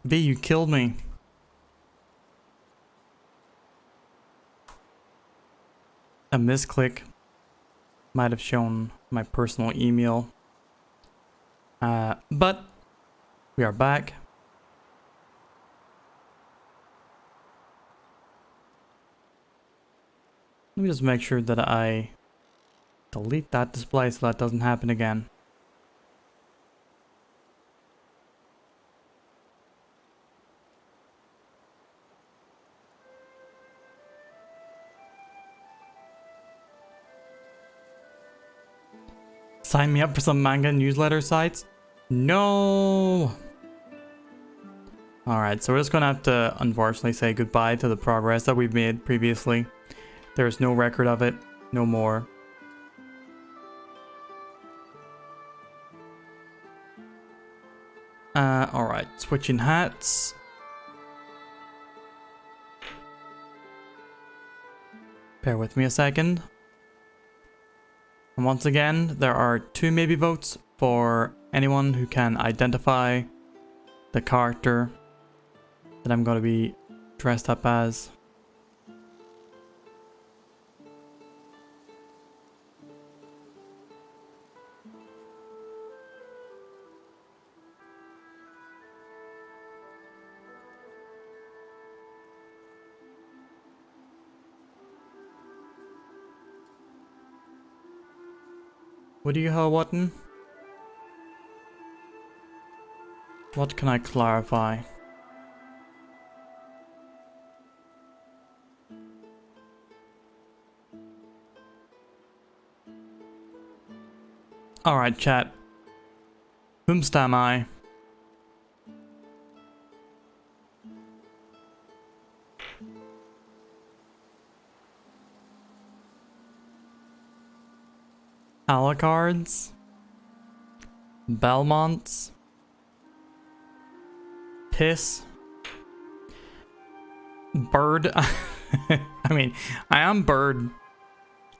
V, you killed me. A misclick might have shown my personal email. But we are back. Let me just make sure that I delete that display so that doesn't happen again. Sign me up for some manga newsletter sites? No! Alright, so we're just gonna have to unfortunately say goodbye to the progress that we've made previously. There's no record of it, no more. Alright, switching hats. Bear with me a second. And once again, there are 2 maybe votes for anyone who can identify the character that I'm going to be dressed up as. What do you have, Watton? What can I clarify? Alright, chat. Whomst am I? Alucards? Belmonts? Piss? Bird? I mean, I am Bird.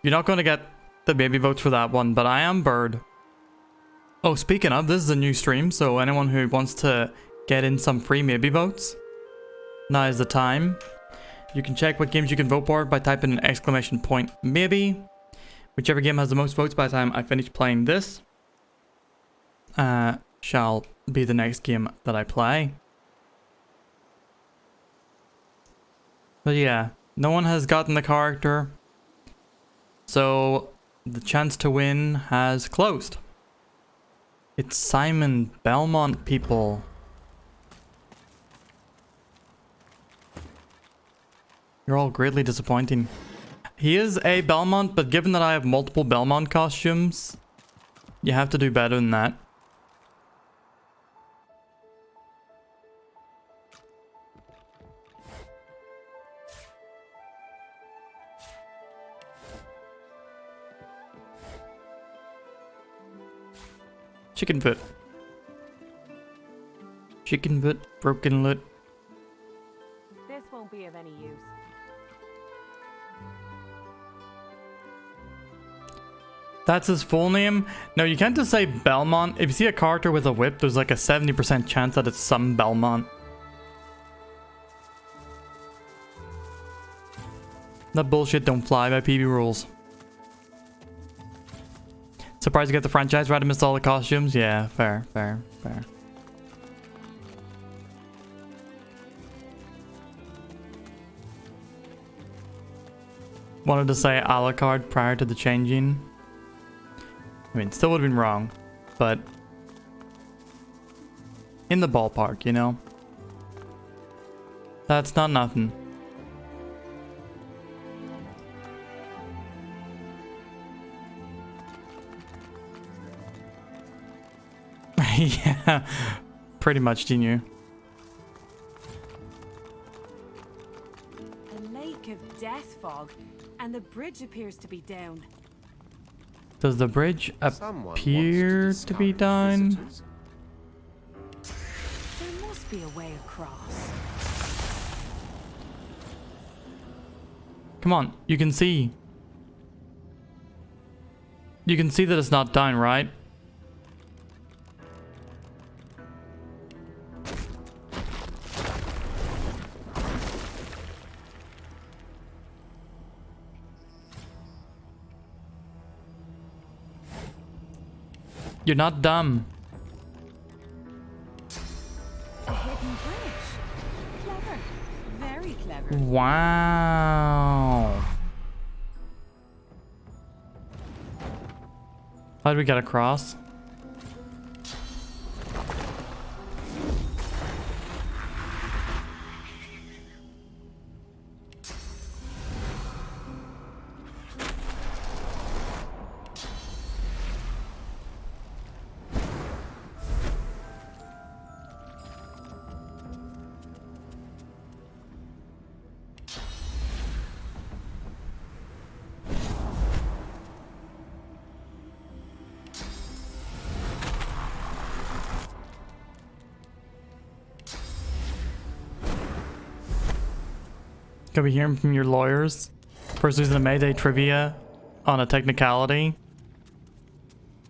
You're not going to get the baby votes for that one, but I am Bird. Oh, speaking of, this is a new stream, so anyone who wants to get in some free maybe votes, now is the time. You can check what games you can vote for by typing an exclamation point maybe. Whichever game has the most votes by the time I finish playing this shall be the next game that I play. But yeah, no one has gotten the character, so the chance to win has closed. It's Simon Belmont, people. You're all greatly disappointing. He is a Belmont, but given that I have multiple Belmont costumes, you have to do better than that. Chicken foot. Chicken foot, broken lit. This won't be of any use. That's his full name? No, you can't just say Belmont. If you see a character with a whip, there's like a 70% chance that it's some Belmont. That bullshit don't fly by PB rules. Surprised you get the franchise right and missed all the costumes? Yeah, fair. Wanted to say Alucard prior to the changing. I mean, still would have been wrong, but in the ballpark, you know? That's not nothing. Yeah, pretty much, Genu. A lake of death fog, and the bridge appears to be down. Does the bridge appear to be down? There must be a way across. Come on, you can see. You can see that it's not down, right? You're not dumb. A hidden bridge. Clever. Very clever. Wow. How do we get across? Could be hearing from your lawyers. First using a Mayday trivia on a technicality.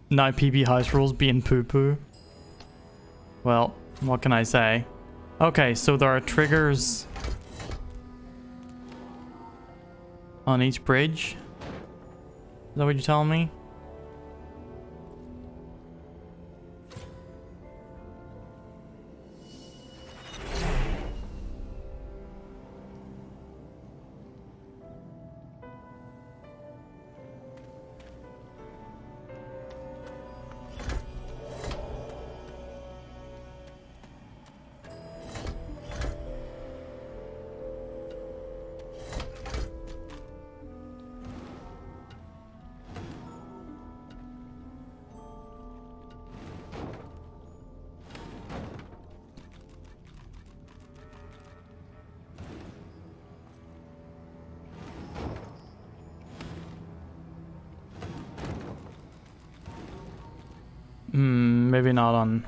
Now PB house rules being poo-poo. Well, what can I say? Okay, so there are triggers on each bridge. Is that what you're telling me? Maybe not on.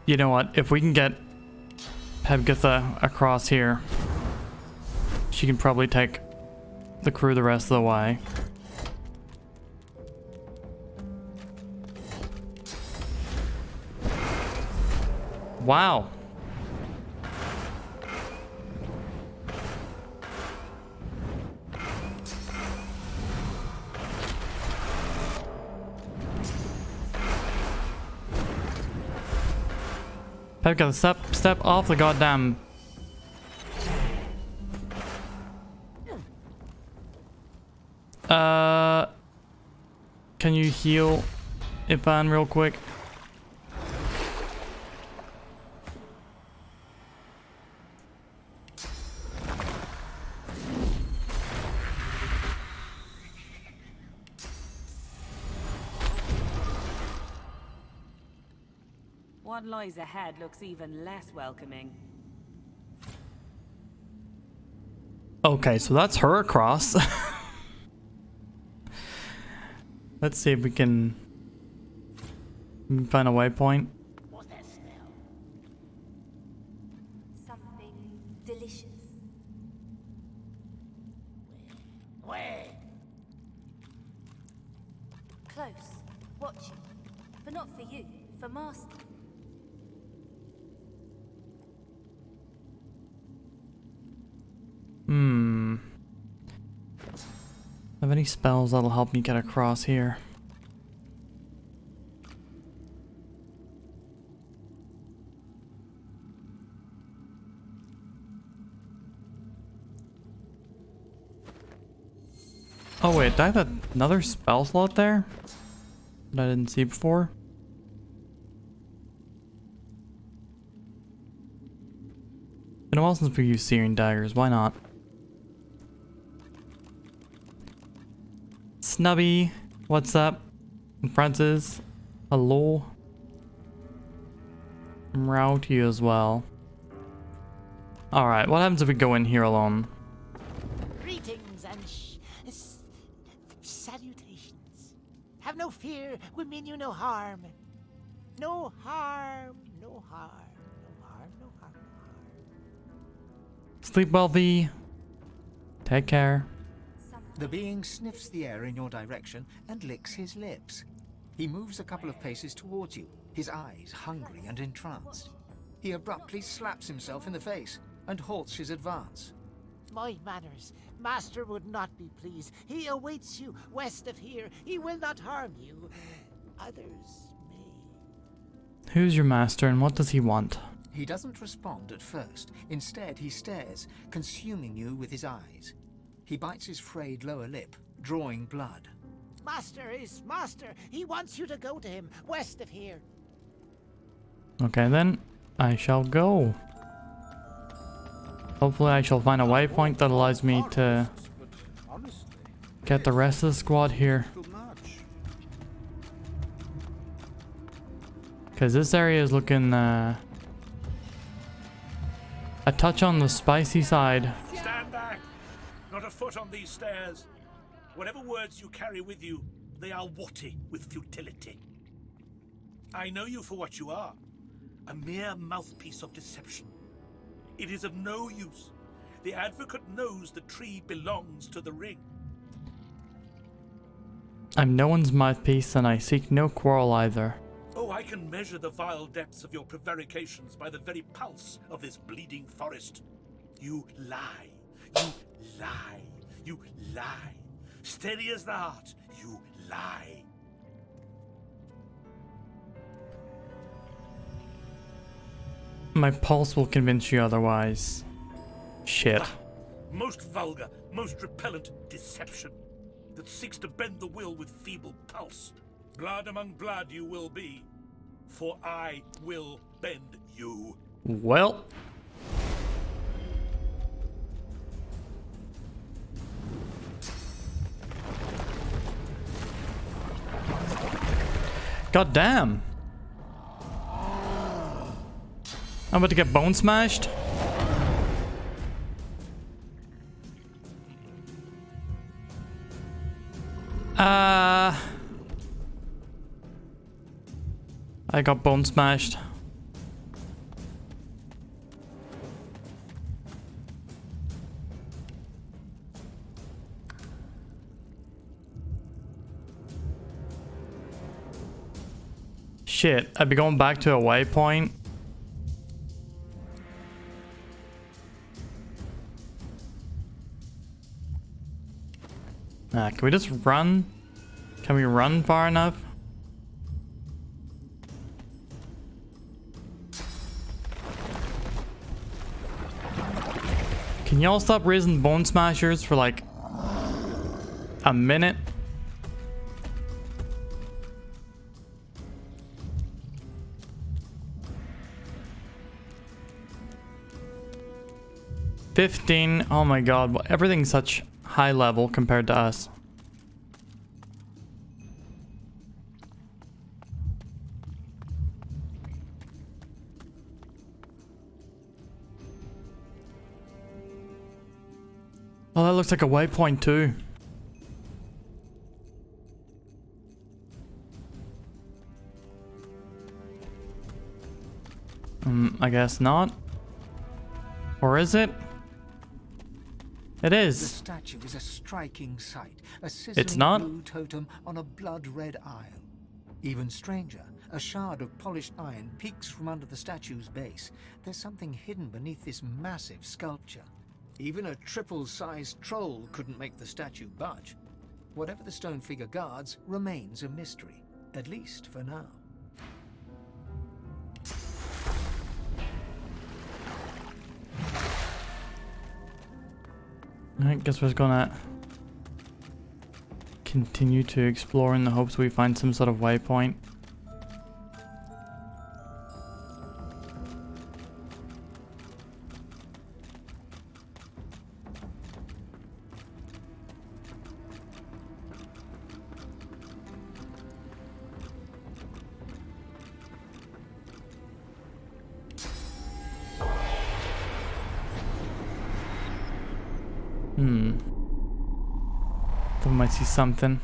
You know what? If we can get Pebgitha across here, she can probably take the crew the rest of the way. Wow. Pebgitha, step off the goddamn. Can you heal Ipan real quick? What lies ahead looks even less welcoming. Okay, so that's her across. Let's see if we can find a waypoint. What's that smell? Something delicious. Where? Close. Watching. But not for you. For Master. Have any spells that'll help me get across here? Oh wait, did I have another spell slot there that I didn't see before? Been a while since we used Searing Daggers, why not? Snubby, what's up? And Francis, hello. I'm round to you as well. Alright, what happens if we go in here alone? Greetings and salutations. Have no fear, we mean you no harm. No harm, no harm, no harm, no harm, no harm. Sleep well, V. Take care. The being sniffs the air in your direction and licks his lips. He moves a couple of paces towards you, his eyes hungry and entranced. He abruptly slaps himself in the face and halts his advance. My manners. Master would not be pleased. He awaits you west of here. He will not harm you. Others may. Who's your master and what does he want? He doesn't respond at first. Instead, he stares, consuming you with his eyes. He bites his frayed lower lip, drawing blood. Master is master. He wants you to go to him west of here. Okay then, I shall go. Hopefully I shall find a waypoint that allows me to get the rest of the squad here. Because this area is looking a touch on the spicy side. Stand back! Not a foot on these stairs. Whatever words you carry with you, they are warty with futility. I know you for what you are, a mere mouthpiece of deception. It is of no use. The advocate knows the tree belongs to the ring. I'm no one's mouthpiece and I seek no quarrel either. Oh, I can measure the vile depths of your prevarications by the very pulse of this bleeding forest. You lie. You lie. You lie. Steady as the heart, you lie. My pulse will convince you otherwise. Shit. Most vulgar, most repellent deception that seeks to bend the will with feeble pulse. Blood among blood you will be, for I will bend you. Well. God damn. I'm about to get bone smashed. I got bone smashed. Shit, I'd be going back to a waypoint. Can we just run? Can we run far enough? Can y'all stop raising bone smashers for like a minute? $15. Oh my god, everything's such high level compared to us. Oh, that looks like a waypoint too. I guess not. Or is it? It The is. statue is a striking sight, a sizzling not. blue totem on a blood-red isle. Even stranger, a shard of polished iron peeks from under the statue's base. There's something hidden beneath this massive sculpture. Even a triple-sized troll couldn't make the statue budge. Whatever the stone figure guards remains a mystery, at least for now. I guess we're gonna continue to explore in the hopes we find some sort of waypoint. Thought we might see something.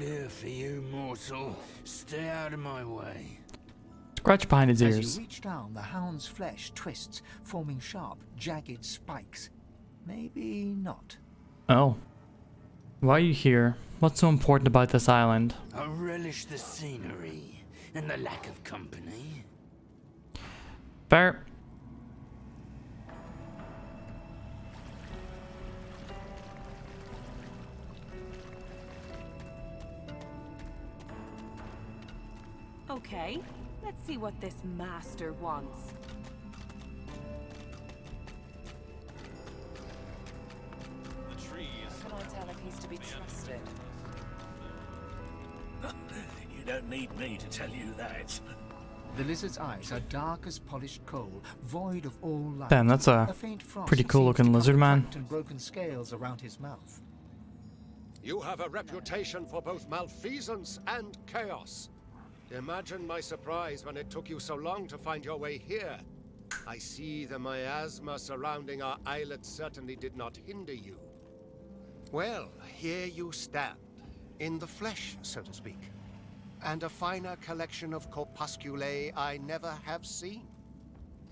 here for you, mortal. Stay out of my way. Scratch behind his As ears. you reach down, the hound's flesh twists, forming sharp, jagged spikes. Maybe not. Oh. Why are you here? What's so important about this island? I relish the scenery and the lack of company. Fair. Okay, let's see what this master wants. Can I tell if he's to be trusted? You don't need me to tell you that. The lizard's eyes are dark as polished coal, void of all light. Damn, that's a faint frost pretty cool seems to looking cover lizard man. cracked and broken scales around his mouth. You have a reputation for both malfeasance and chaos. Imagine my surprise when it took you so long to find your way here. I see the miasma surrounding our islet certainly did not hinder you. Well, here you stand, in the flesh, so to speak. And a finer collection of corpusculae I never have seen.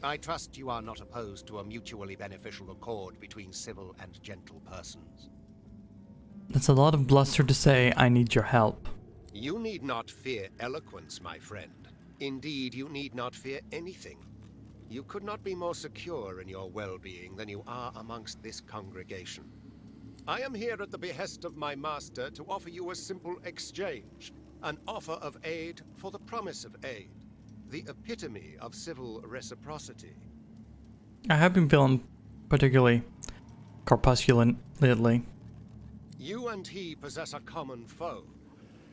I trust you are not opposed to a mutually beneficial accord between civil and gentle persons. That's a lot of bluster to say, I need your help. You need not fear eloquence, my friend. Indeed, you need not fear anything. You could not be more secure in your well-being than you are amongst this congregation. I am here at the behest of my master to offer you a simple exchange. An offer of aid for the promise of aid. The epitome of civil reciprocity. I have been feeling particularly corpusculent lately. You and he possess a common foe.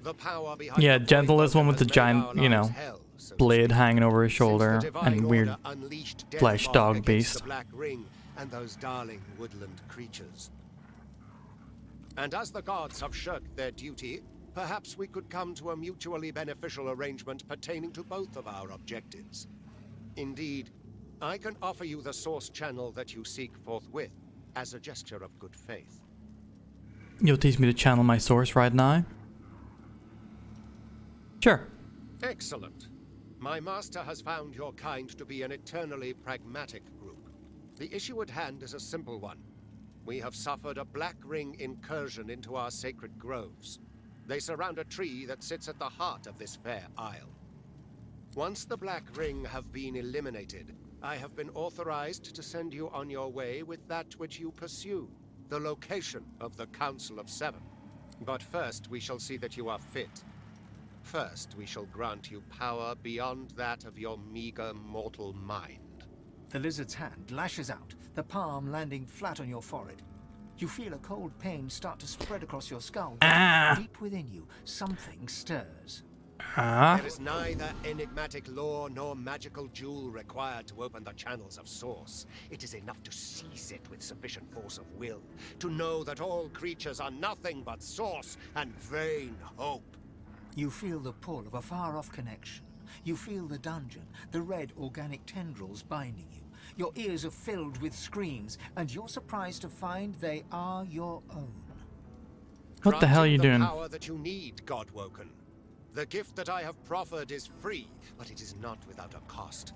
The power behind Yeah, the Gentle void is one with the has made our giant, you know, lives hell, so to blade speak. hanging over his Since shoulder the Divine and weird Order unleashed death flesh fog dog against beast. The Black Ring and those darling woodland creatures. And as the gods have shirked their duty, perhaps we could come to a mutually beneficial arrangement pertaining to both of our objectives. Indeed, I can offer you the source channel that you seek forthwith, as a gesture of good faith. You'll teach me to channel my source right now? Sure. Excellent. My master has found your kind to be an eternally pragmatic group. The issue at hand is a simple one. We have suffered a Black Ring incursion into our sacred groves. They surround a tree that sits at the heart of this fair isle. Once the Black Ring have been eliminated, I have been authorized to send you on your way with that which you pursue, the location of the Council of Seven. But first, we shall see that you are fit. First, we shall grant you power beyond that of your meager mortal mind. The lizard's hand lashes out, the palm landing flat on your forehead. You feel a cold pain start to spread across your skull. Deep within you, something stirs. There is neither enigmatic lore nor magical jewel required to open the channels of Source. It is enough to seize it with sufficient force of will, to know that all creatures are nothing but Source and vain hope. You feel the pull of a far-off connection. You feel the dungeon, the red organic tendrils binding you. Your ears are filled with screams, and you're surprised to find they are your own. What the hell are you doing? The power that you need, Godwoken. The gift that I have proffered is free, but it is not without a cost.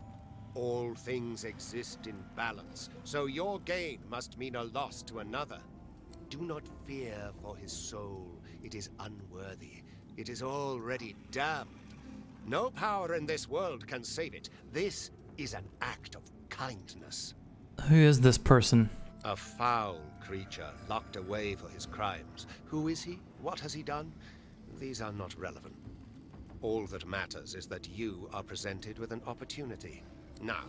All things exist in balance, so your gain must mean a loss to another. Do not fear for his soul. It is unworthy. It is already damned. No power in this world can save it. This is an act of kindness. Who is this person? A foul creature locked away for his crimes. Who is he? What has he done? These are not relevant. All that matters is that you are presented with an opportunity. Now,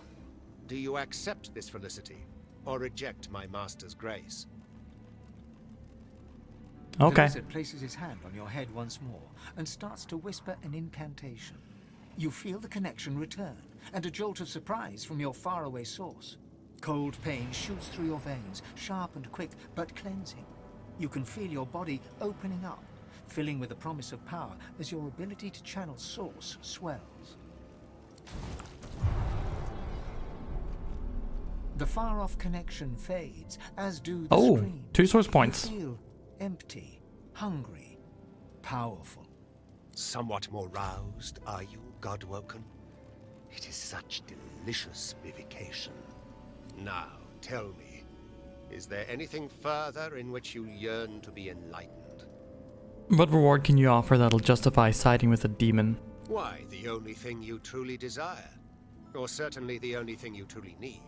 do you accept this felicity, or reject my master's grace? Okay. The lizard places his hand on your head once more and starts to whisper an incantation. You feel the connection return, and a jolt of surprise from your faraway source. Cold pain shoots through your veins, sharp and quick, but cleansing. You can feel your body opening up, filling with the promise of power as your ability to channel source swells. The far-off connection fades, as do the screams. 2 source points. You feel empty, hungry, powerful. Somewhat more roused, are you, Godwoken? It is such delicious vivication. Now, tell me, is there anything further in which you yearn to be enlightened? What reward can you offer that'll justify siding with a demon? Why, the only thing you truly desire. Or certainly the only thing you truly need.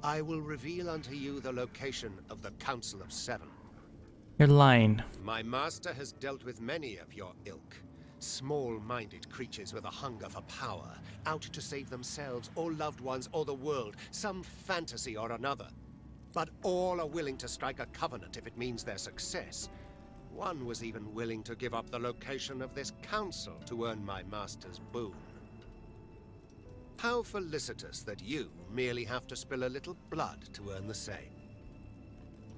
I will reveal unto you the location of the Council of Seven. You're lying. My master has dealt with many of your ilk. Small-minded creatures with a hunger for power, out to save themselves or loved ones or the world, some fantasy or another. But all are willing to strike a covenant if it means their success. One was even willing to give up the location of this council to earn my master's boon. How felicitous that you merely have to spill a little blood to earn the same.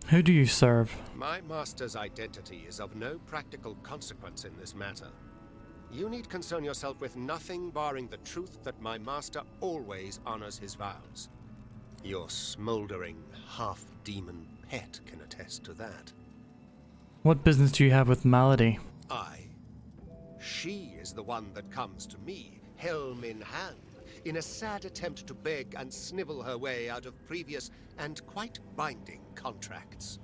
Who do you serve? My master's identity is of no practical consequence in this matter. You need concern yourself with nothing barring the truth that my master always honors his vows. Your smoldering, half-demon pet can attest to that. What business do you have with Malady? She is the one that comes to me, helm in hand, in a sad attempt to beg and snivel her way out of previous and quite binding contracts.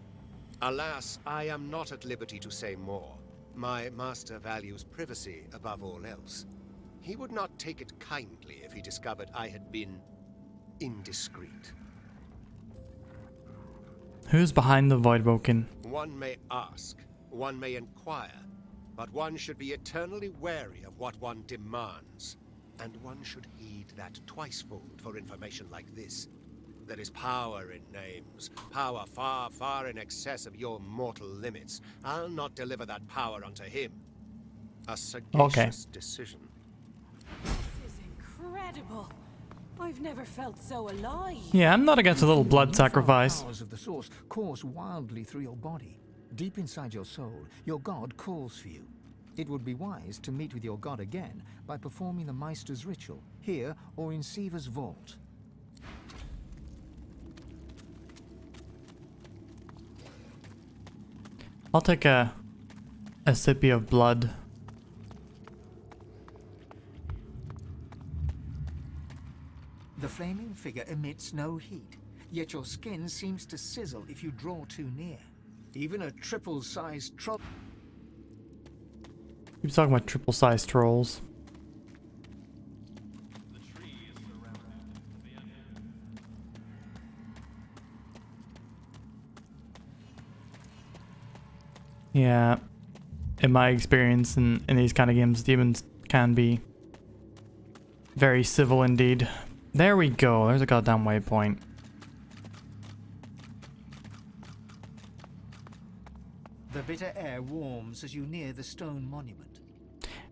Alas, I am not at liberty to say more. My master values privacy above all else. He would not take it kindly if he discovered I had been indiscreet. Who's behind the Voidwoken? One may ask, one may inquire, but one should be eternally wary of what one demands. And one should heed that twicefold for information like this. There is power in names, power far, far in excess of your mortal limits. I'll not deliver that power unto him. A sagacious decision. This is incredible. I've never felt so alive. Yeah, I'm not against a little blood sacrifice. Powers of the source course wildly through your body. Deep inside your soul, your god calls for you. It would be wise to meet with your god again by performing the Meister's ritual, here or in Siva's vault. I'll take a sippy of blood. The flaming figure emits no heat, yet your skin seems to sizzle if you draw too near. Even a triple-sized troll... Keep talking about triple-sized trolls. Yeah, in my experience in these kind of games, demons can be very civil indeed. There we go, there's a goddamn waypoint. The bitter air warms as you near the stone monument.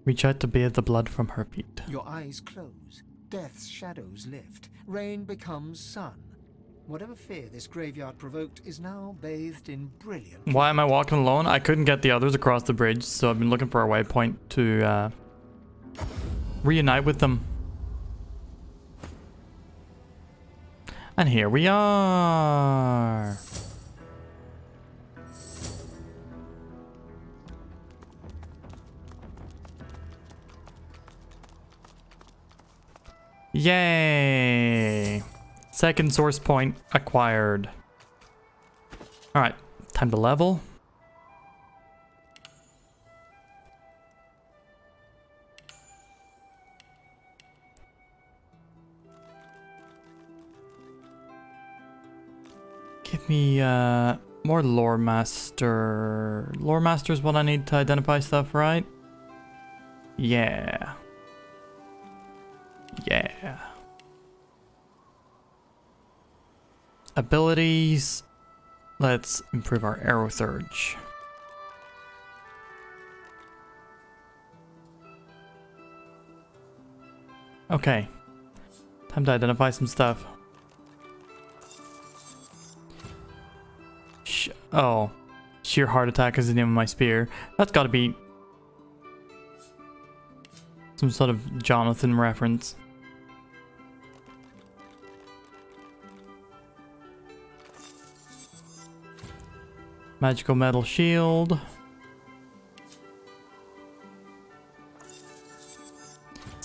Reach out to bathe the blood from her feet. Your eyes close, death's shadows lift, rain becomes sun. Whatever fear this graveyard provoked is now bathed in brilliant... Why am I walking alone? I couldn't get the others across the bridge, so I've been looking for a waypoint to reunite with them. And here we are. Yay! Second source point acquired. Alright, time to level. Give me more lore master. Lore master is what I need to identify stuff, right? Yeah. Yeah. Abilities. Let's improve our arrow surge. Okay. Time to identify some stuff. Oh. Sheer heart attack is the name of my spear. That's gotta be some sort of Jonathan reference. Magical metal shield.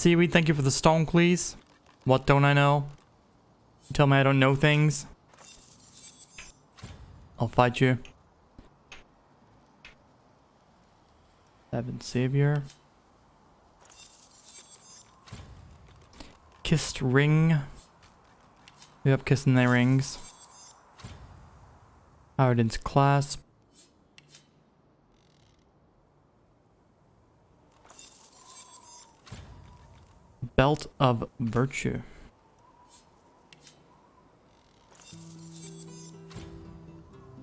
Seaweed, thank you for the stone, please. What don't I know? You tell me I don't know things. I'll fight you. 7 Savior. Kissed ring. We have kissing their rings. Paladin's clasp. Belt of virtue.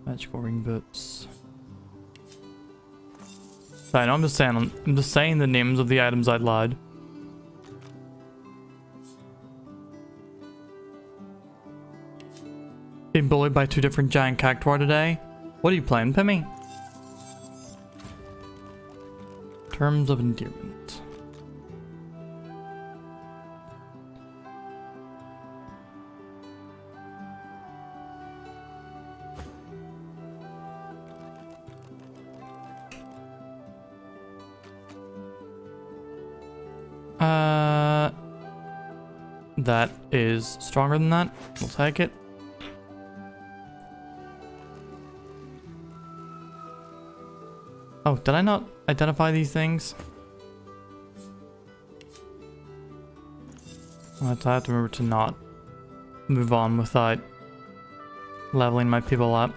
Magical ring boots. I know, I'm just saying the names of the items I'd lied. Being bullied by 2 different giant cactuar today. What are you playing, Pimmy? Terms of endearment. That is stronger than that. We'll take it. Oh, did I not identify these things? I have to remember to not move on without leveling my people up.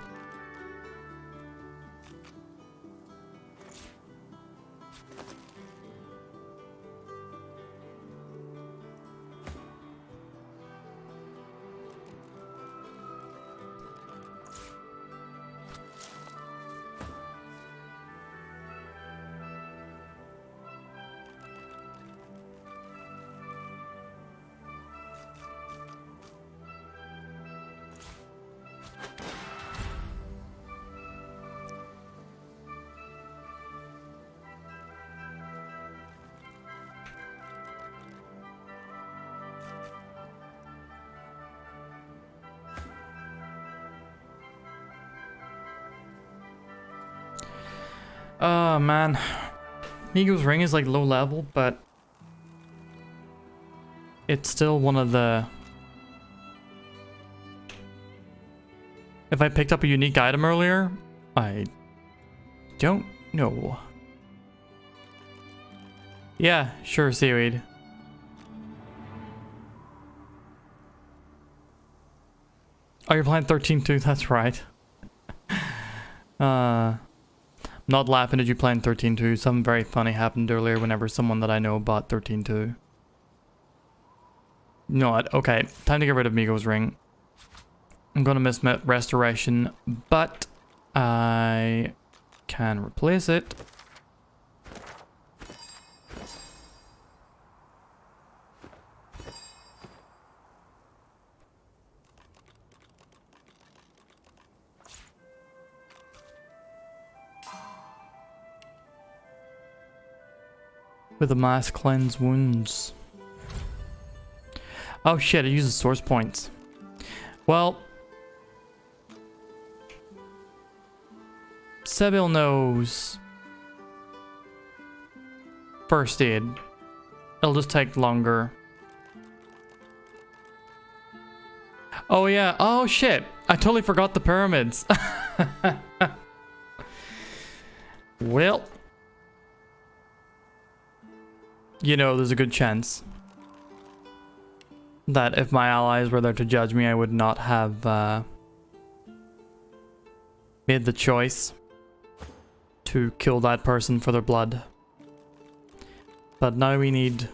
Oh man, Migo's ring is like low level, but it's still one of the... If I picked up a unique item earlier, I don't know. Yeah, sure, Seaweed. Oh, you're playing 13-2, that's right. Not laughing at you playing 13-2. Something very funny happened earlier whenever someone that I know bought 13-2. You know what? Okay, time to get rid of Migo's ring. I'm gonna miss restoration, but I can replace it. With a mass cleanse wounds. Oh shit, it uses source points. Well, Sebil knows first aid. It'll just take longer. Oh yeah, oh shit. I totally forgot the pyramids. Well, you know, there's a good chance that if my allies were there to judge me, I would not have made the choice to kill that person for their blood. But now we need...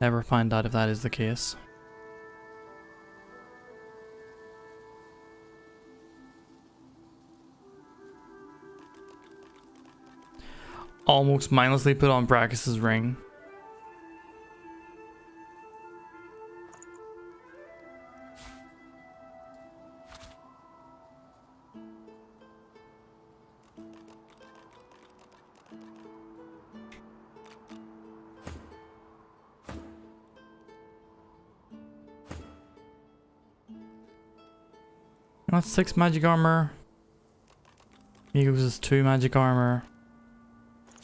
Never find out if that is the case. Almost mindlessly put on Brachus's ring. That's 6 magic armor. Migos is 2 magic armor.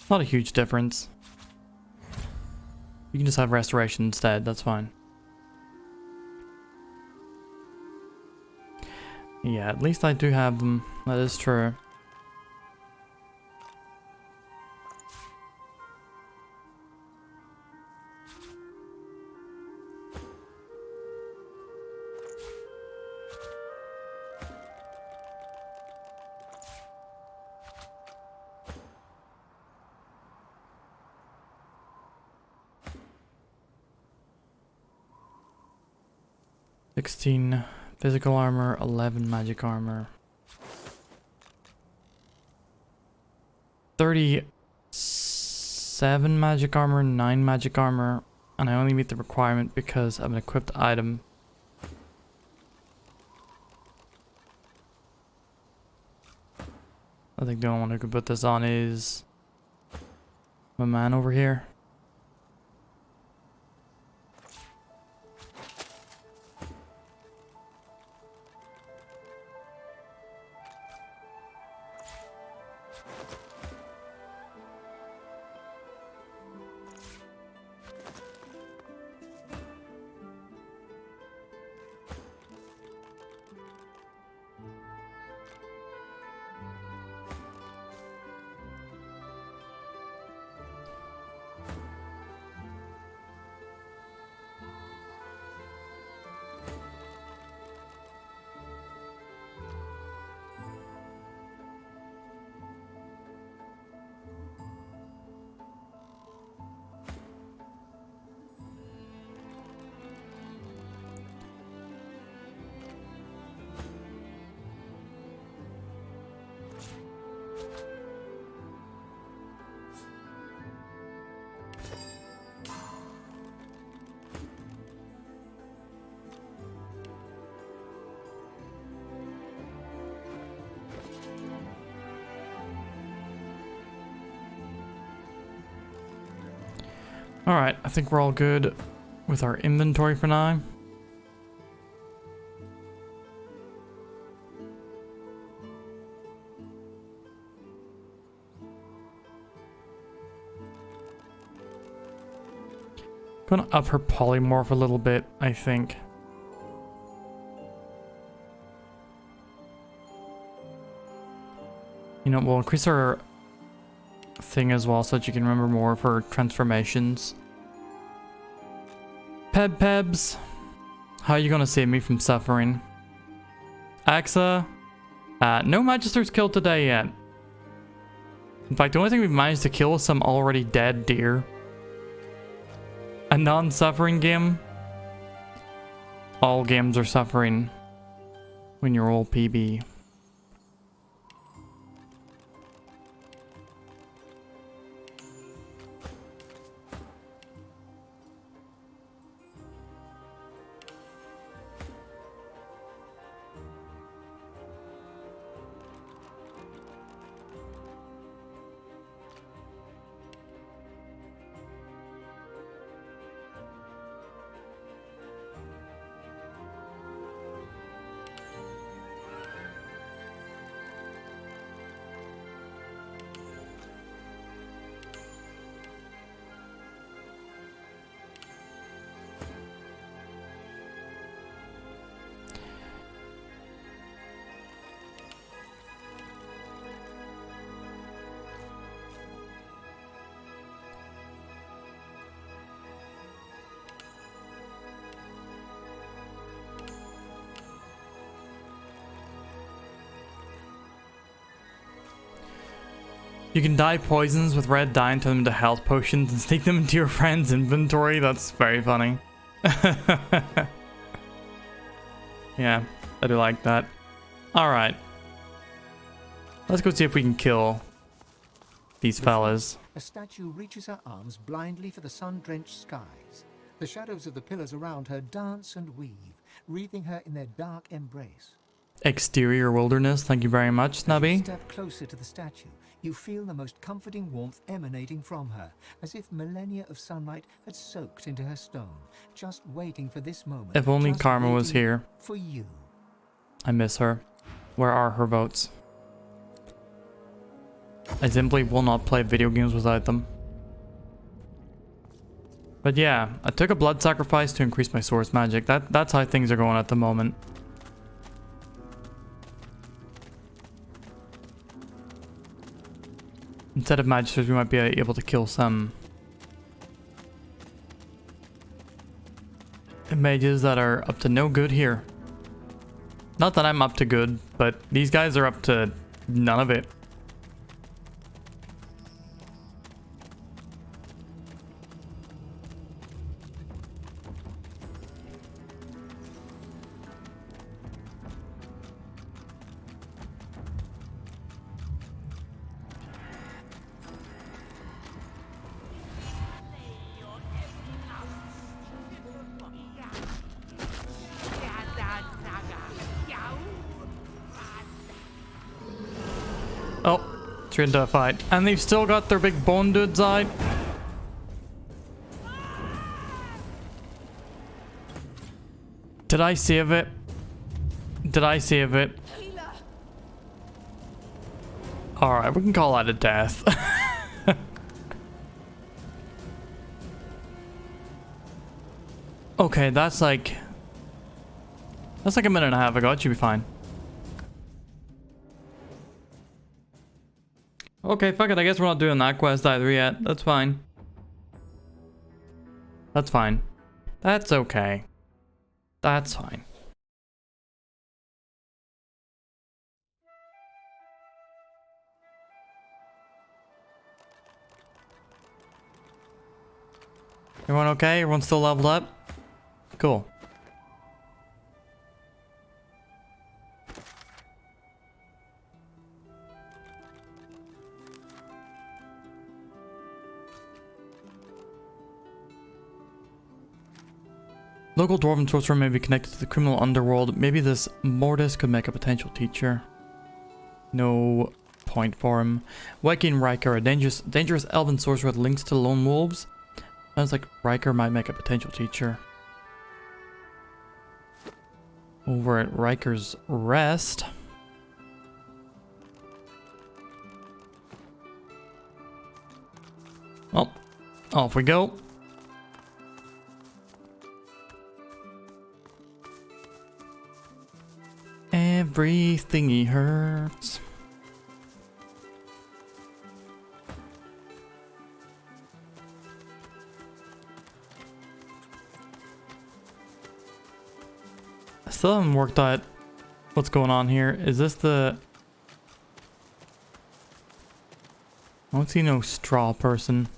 Not a huge difference. You can just have restoration instead, that's fine. Yeah, at least I do have them. That is true. $16 physical armor, 11 magic armor. 37 magic armor, 9 magic armor, and I only meet the requirement because of an equipped item. I think the only one who could put this on is my man over here. Alright, I think we're all good with our inventory for now. Gonna up her polymorph a little bit, I think. You know, we'll increase her thing as well so that you can remember more of her transformations. Pebs, how are you gonna save me from suffering? Axa, no magisters killed today yet. In fact, the only thing we've managed to kill is some already dead deer. A non-suffering game? All games are suffering when you're all PB. You can dye poisons with red dye and turn them into health potions and sneak them into your friend's inventory. That's very funny. Yeah, I do like that. Alright. Let's go see if we can kill these fellas. A statue reaches her arms blindly for the sun-drenched skies. The shadows of the pillars around her dance and weave, wreathing her in their dark embrace. Exterior wilderness, thank you very much, Snubby. As you step closer to the statue, you feel the most comforting warmth emanating from her, as if millennia of sunlight had soaked into her stone, just waiting for this moment. If only Karma was here. For you. I miss her. Where are her votes? I simply will not play video games without them. But yeah, I took a blood sacrifice to increase my source magic. That's how things are going at the moment. Instead of magisters, we might be able to kill some mages that are up to no good here. Not that I'm up to good, but these guys are up to none of it. Oh, it's into a fight. And they've still got their big bone dudes out. Did I save it? Did I save it? Alright, we can call that a death. Okay, that's like a minute and a half ago. It should be fine. Okay, fuck it. I guess we're not doing that quest either yet. That's fine. That's fine. That's okay. That's fine. Everyone okay? Everyone still leveled up? Cool. Local dwarven sorcerer may be connected to the criminal underworld. Maybe this Mortis could make a potential teacher. No point for him. Viking Riker, a dangerous elven sorcerer with links to lone wolves. Sounds like Riker might make a potential teacher. Over at Riker's Rest. Well, off we go. Everything he hurts. I still haven't worked out what's going on here. Is this the... I don't see no straw person.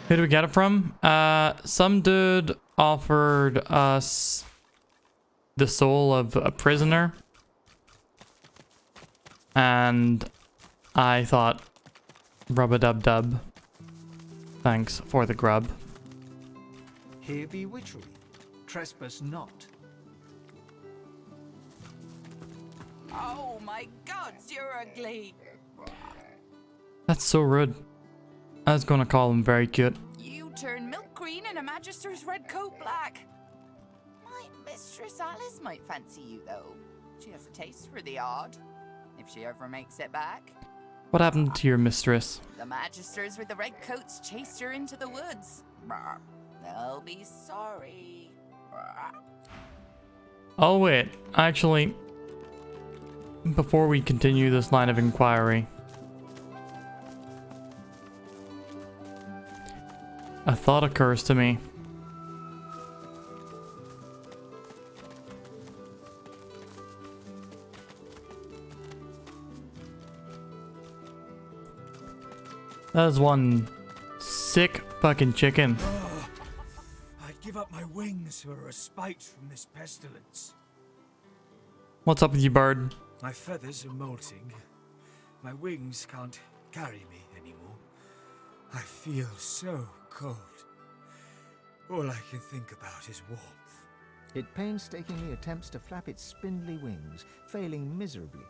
Who do we get it from? Some dude offered us the soul of a prisoner. And I thought, rub-a-dub-dub. Thanks for the grub. Here be witchery. Trespass not. Oh my god, you're ugly. That's so rude. I was gonna call him very cute. You turn milk green and a magister's red coat black. My mistress Alice might fancy you though. She has a taste for the odd, if she ever makes it back. What happened to your mistress? The magisters with the red coats chased her into the woods. Brr. They'll be sorry. Brr. Oh wait, actually, before we continue this line of inquiry, a thought occurs to me. That is one sick fucking chicken. Oh, I'd give up my wings for a respite from this pestilence. What's up with you, bird? My feathers are molting. My wings can't carry me anymore. I feel so cold. All I can think about is warmth. It painstakingly attempts to flap its spindly wings, failing miserably.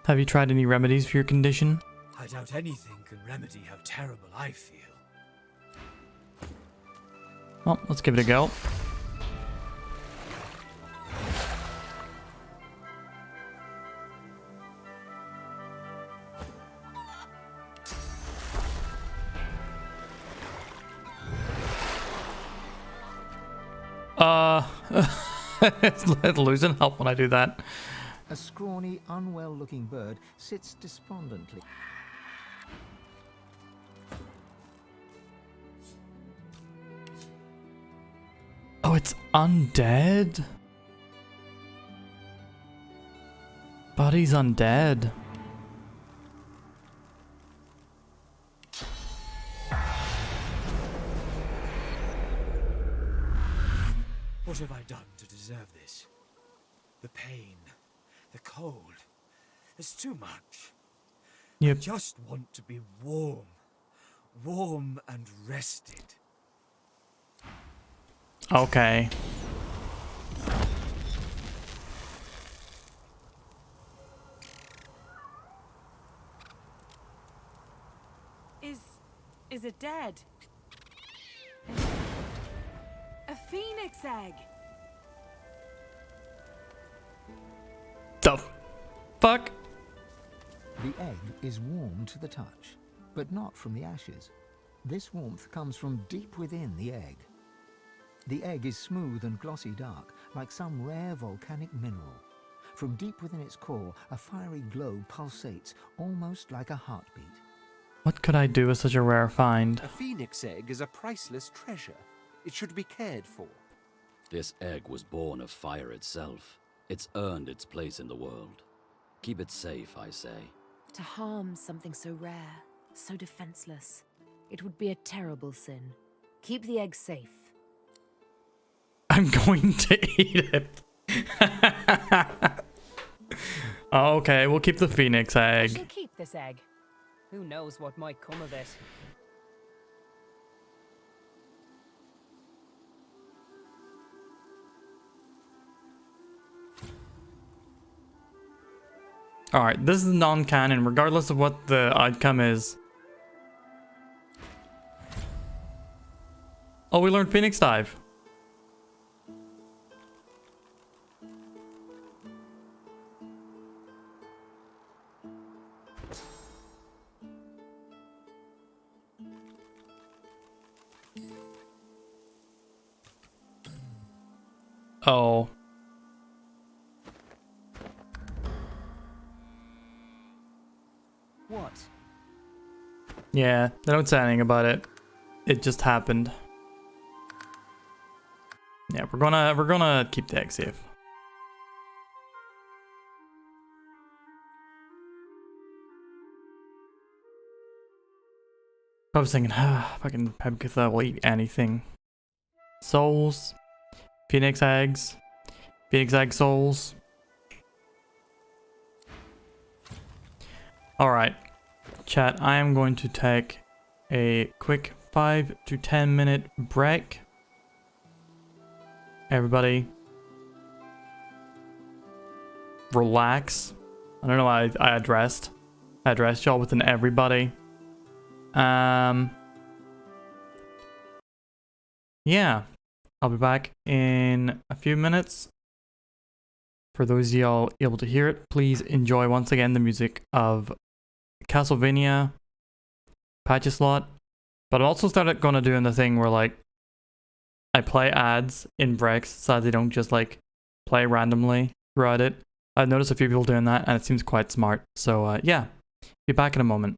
Have you tried any remedies for your condition? I doubt anything can remedy how terrible I feel. Well, let's give it a go. It's losing help when I do that. A scrawny, unwell-looking bird sits despondently. Oh, it's undead? Body's undead. What have I done to deserve this? The pain, the cold. It's too much. Yep. I just want to be warm. Warm and rested. Okay. Is it dead? A phoenix egg. The fuck? The egg is warm to the touch, but not from the ashes. This warmth comes from deep within the egg. The egg is smooth and glossy dark, like some rare volcanic mineral. From deep within its core, a fiery glow pulsates, almost like a heartbeat. What could I do with such a rare find? A phoenix egg is a priceless treasure. It should be cared for. This egg was born of fire itself. It's earned its place in the world. Keep it safe, I say. To harm something so rare, so defenseless, it would be a terrible sin. Keep the egg safe. I'm going to eat it. Okay, we'll keep the phoenix I shall egg. keep this egg. Who knows what might come of it? Alright, this is non-canon, regardless of what the outcome is. Oh, we learned Phoenix Dive. Oh. What? Yeah, they don't say anything about it. It just happened. Yeah, we're gonna keep the egg safe. I was thinking, fucking Pebkitha will eat anything. Souls, phoenix egg souls. Alright, chat, I am going to take a quick 5 to 10 minute break. Everybody, relax. I don't know why I addressed y'all with an everybody. Yeah, I'll be back in a few minutes. For those of y'all able to hear it, please enjoy once again the music of Castlevania Patch Slot. But I also started gonna doing the thing where like I play ads in breaks so they don't just like play randomly throughout it. I've noticed a few people doing that and it seems quite smart. So yeah, be back in a moment.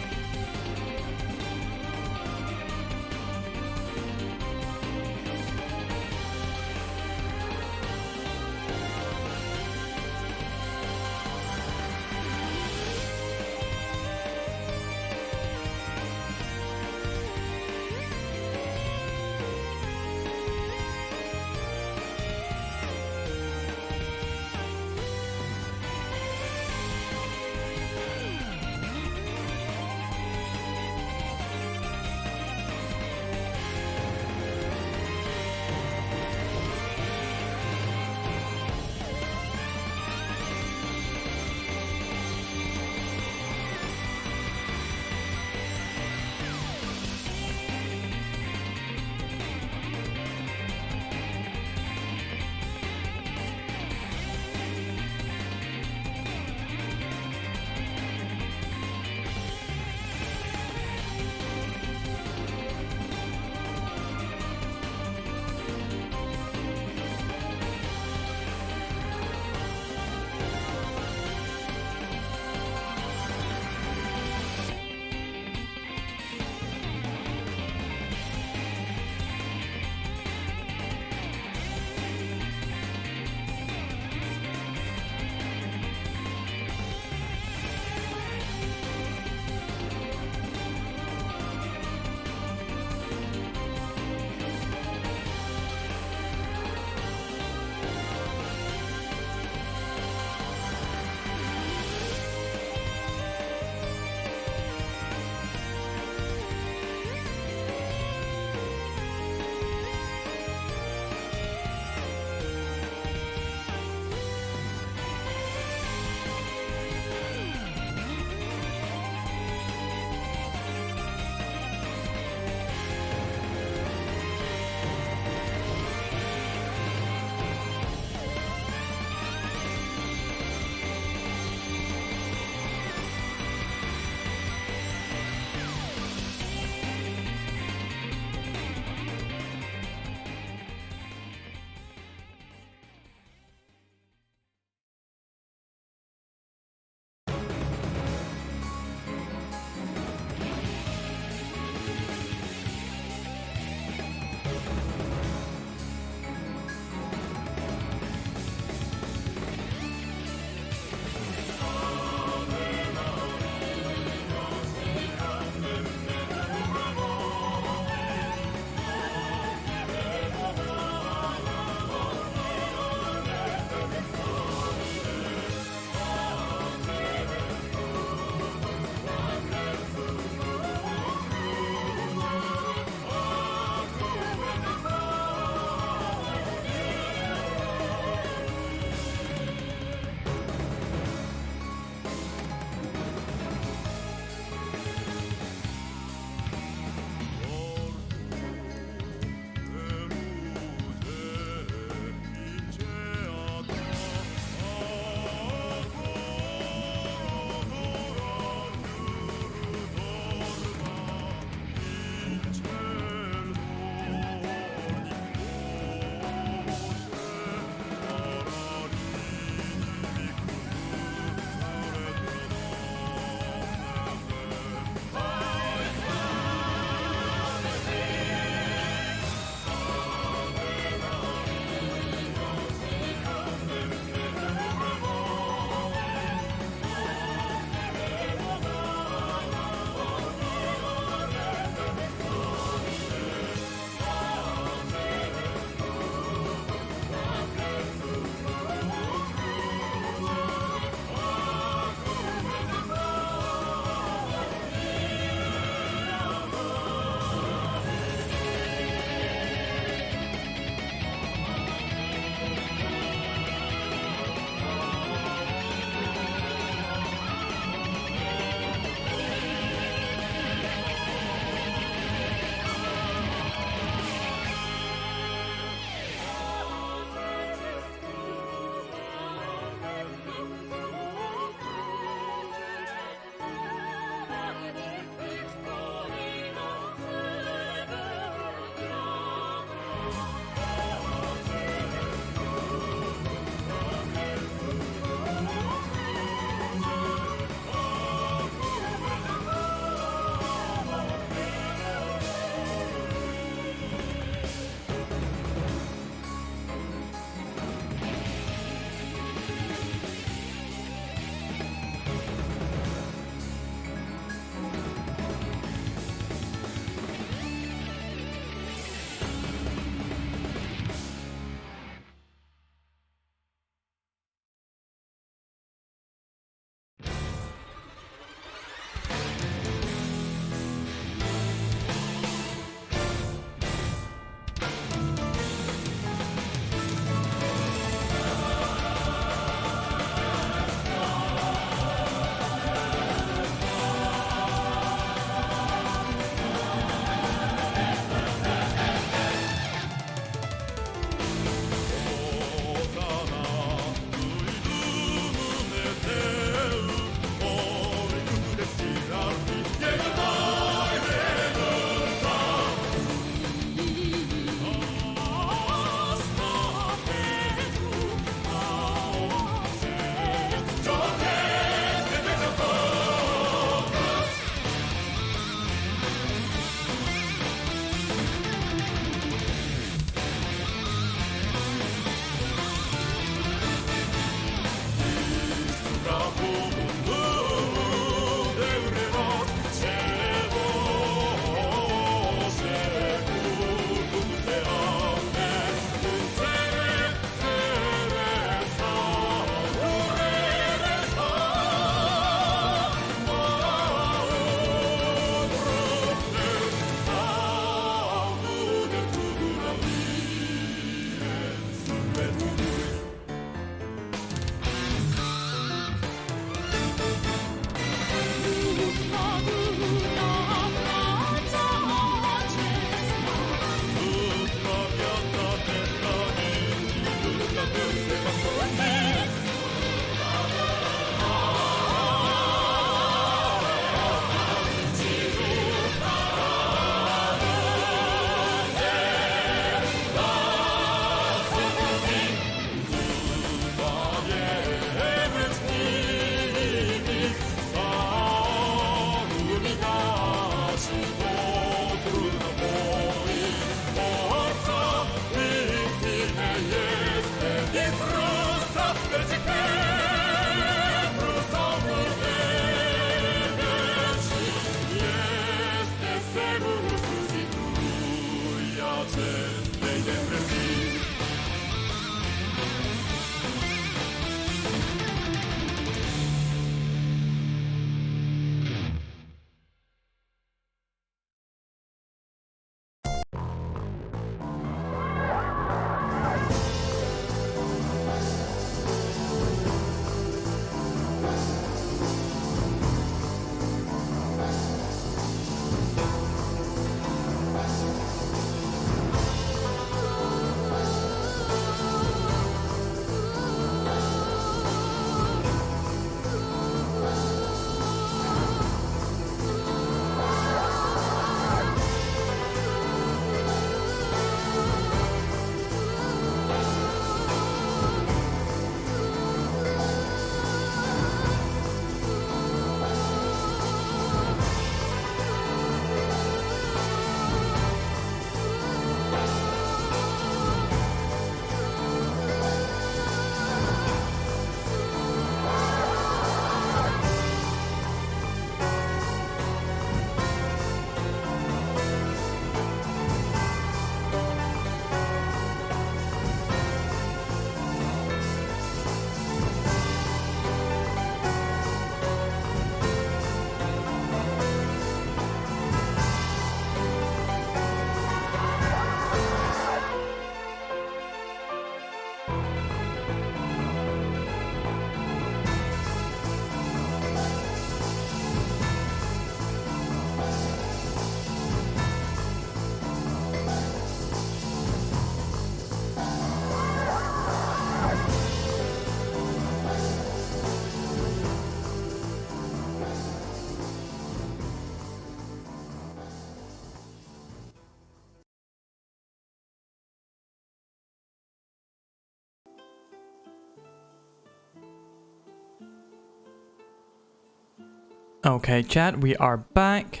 Okay, chat, we are back.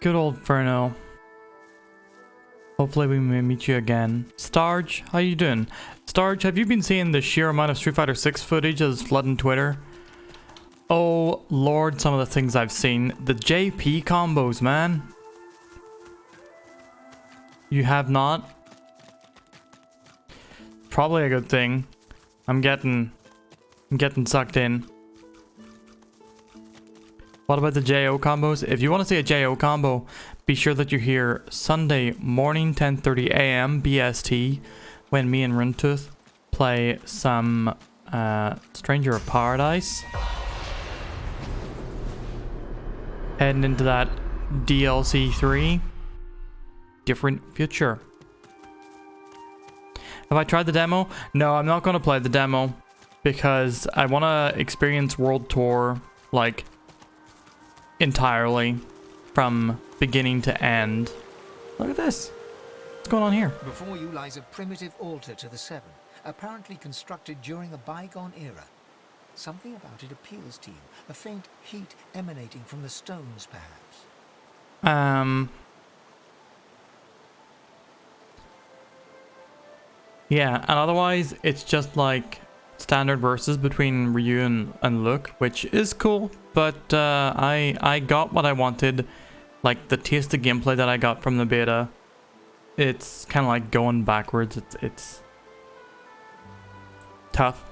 Good old Ferno. Hopefully we may meet you again. Starge, how you doing? Starge, have you been seeing the sheer amount of Street Fighter 6 footage that's flooding Twitter? Oh lord, some of the things I've seen. The JP combos, man. You have not? Probably a good thing. I'm getting sucked in. What about the JO combos? If you want to see a JO combo, be sure that you're here Sunday morning, 10:30 a.m. BST, when me and Runtooth play some Stranger of Paradise. Heading into that DLC 3. Different future. Have I tried the demo? No, I'm not going to play the demo because I want to experience World Tour like entirely from beginning to end. Look at this. What's going on here? Before you lies a primitive altar to the Seven, apparently constructed during a bygone era. Something about it appeals to you, a faint heat emanating from the stones, perhaps. Yeah, and otherwise it's just like standard verses between Ryu and Luke, which is cool, but I got what I wanted, like the taste of gameplay that I got from the beta. It's kind of like going backwards. It's tough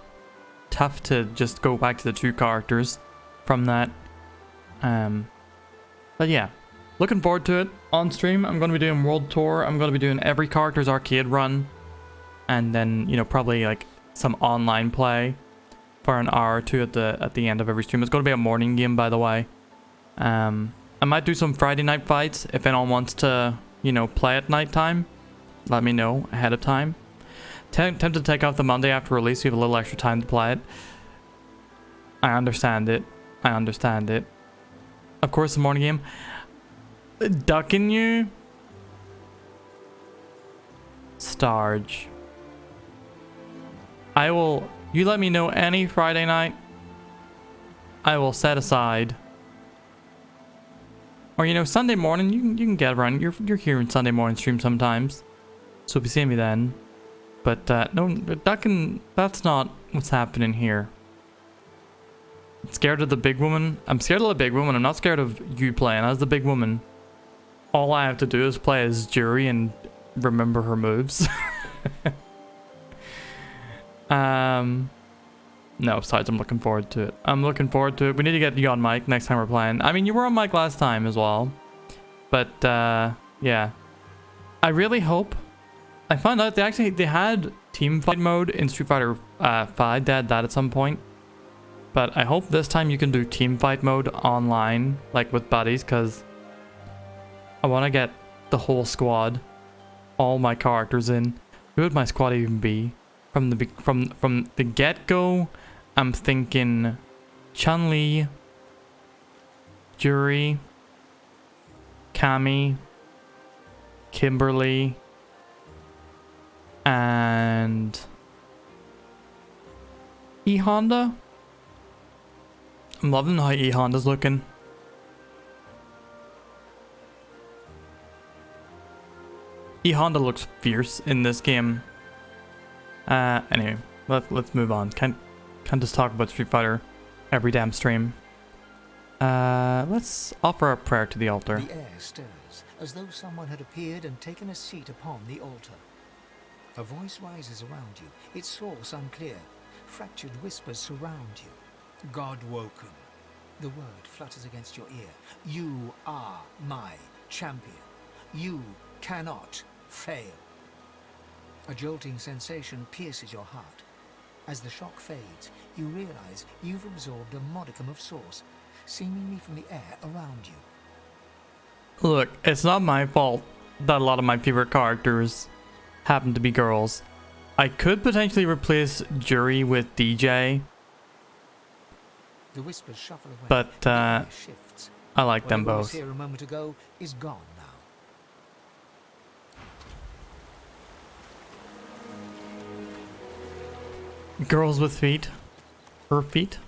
to just go back to the two characters from that. But yeah, looking forward to it. On stream, I'm going to be doing World Tour. I'm going to be doing every character's arcade run. And then, you know, probably like some online play for an hour or two at the end of every stream. It's going to be a morning game, by the way. I might do some Friday night fights if anyone wants to, you know, play at nighttime. Let me know ahead of time. Tempted to take off the Monday after release. So you have a little extra time to play it. I understand it. I understand it. Of course, the morning game. Ducking you? Starge. I will... You let me know any Friday night. I will set aside. Or, you know, Sunday morning, you can get around. You're here in Sunday morning stream sometimes. So if you see me then. But, no, ducking... That's not what's happening here. I'm scared of the big woman. I'm scared of the big woman. I'm not scared of you playing as the big woman. All I have to do is play as Jury and remember her moves. No, besides, I'm looking forward to it. I'm looking forward to it. We need to get you on mic next time we're playing. I mean, you were on mic last time as well. But, yeah. I really hope... I found out they had team fight mode in Street Fighter 5. They had that at some point. But I hope this time you can do team fight mode online, like with buddies, because I want to get the whole squad, all my characters in. Who would my squad even be? From the get-go, I'm thinking Chun-Li, Jury, Cammy, Kimberly, and E-Honda. I'm loving how E-Honda's looking. E-Honda looks fierce in this game. Anyway, let's move on. Can't just talk about Street Fighter every damn stream. Let's offer a prayer to the altar. The air stirs, as though someone had appeared and taken a seat upon the altar. A voice rises around you, its source unclear. Fractured whispers surround you. God woken. The word flutters against your ear. You are my champion. You cannot fail. A jolting sensation pierces your heart. As the shock fades, you realize you've absorbed a modicum of source, seemingly from the air around you. Look, it's not my fault that a lot of my favorite characters happen to be girls. I could potentially replace Jury with DJ. The whispers shuffle away. But I like them both. What was here a moment ago is gone now. Girls with feet. Her feet.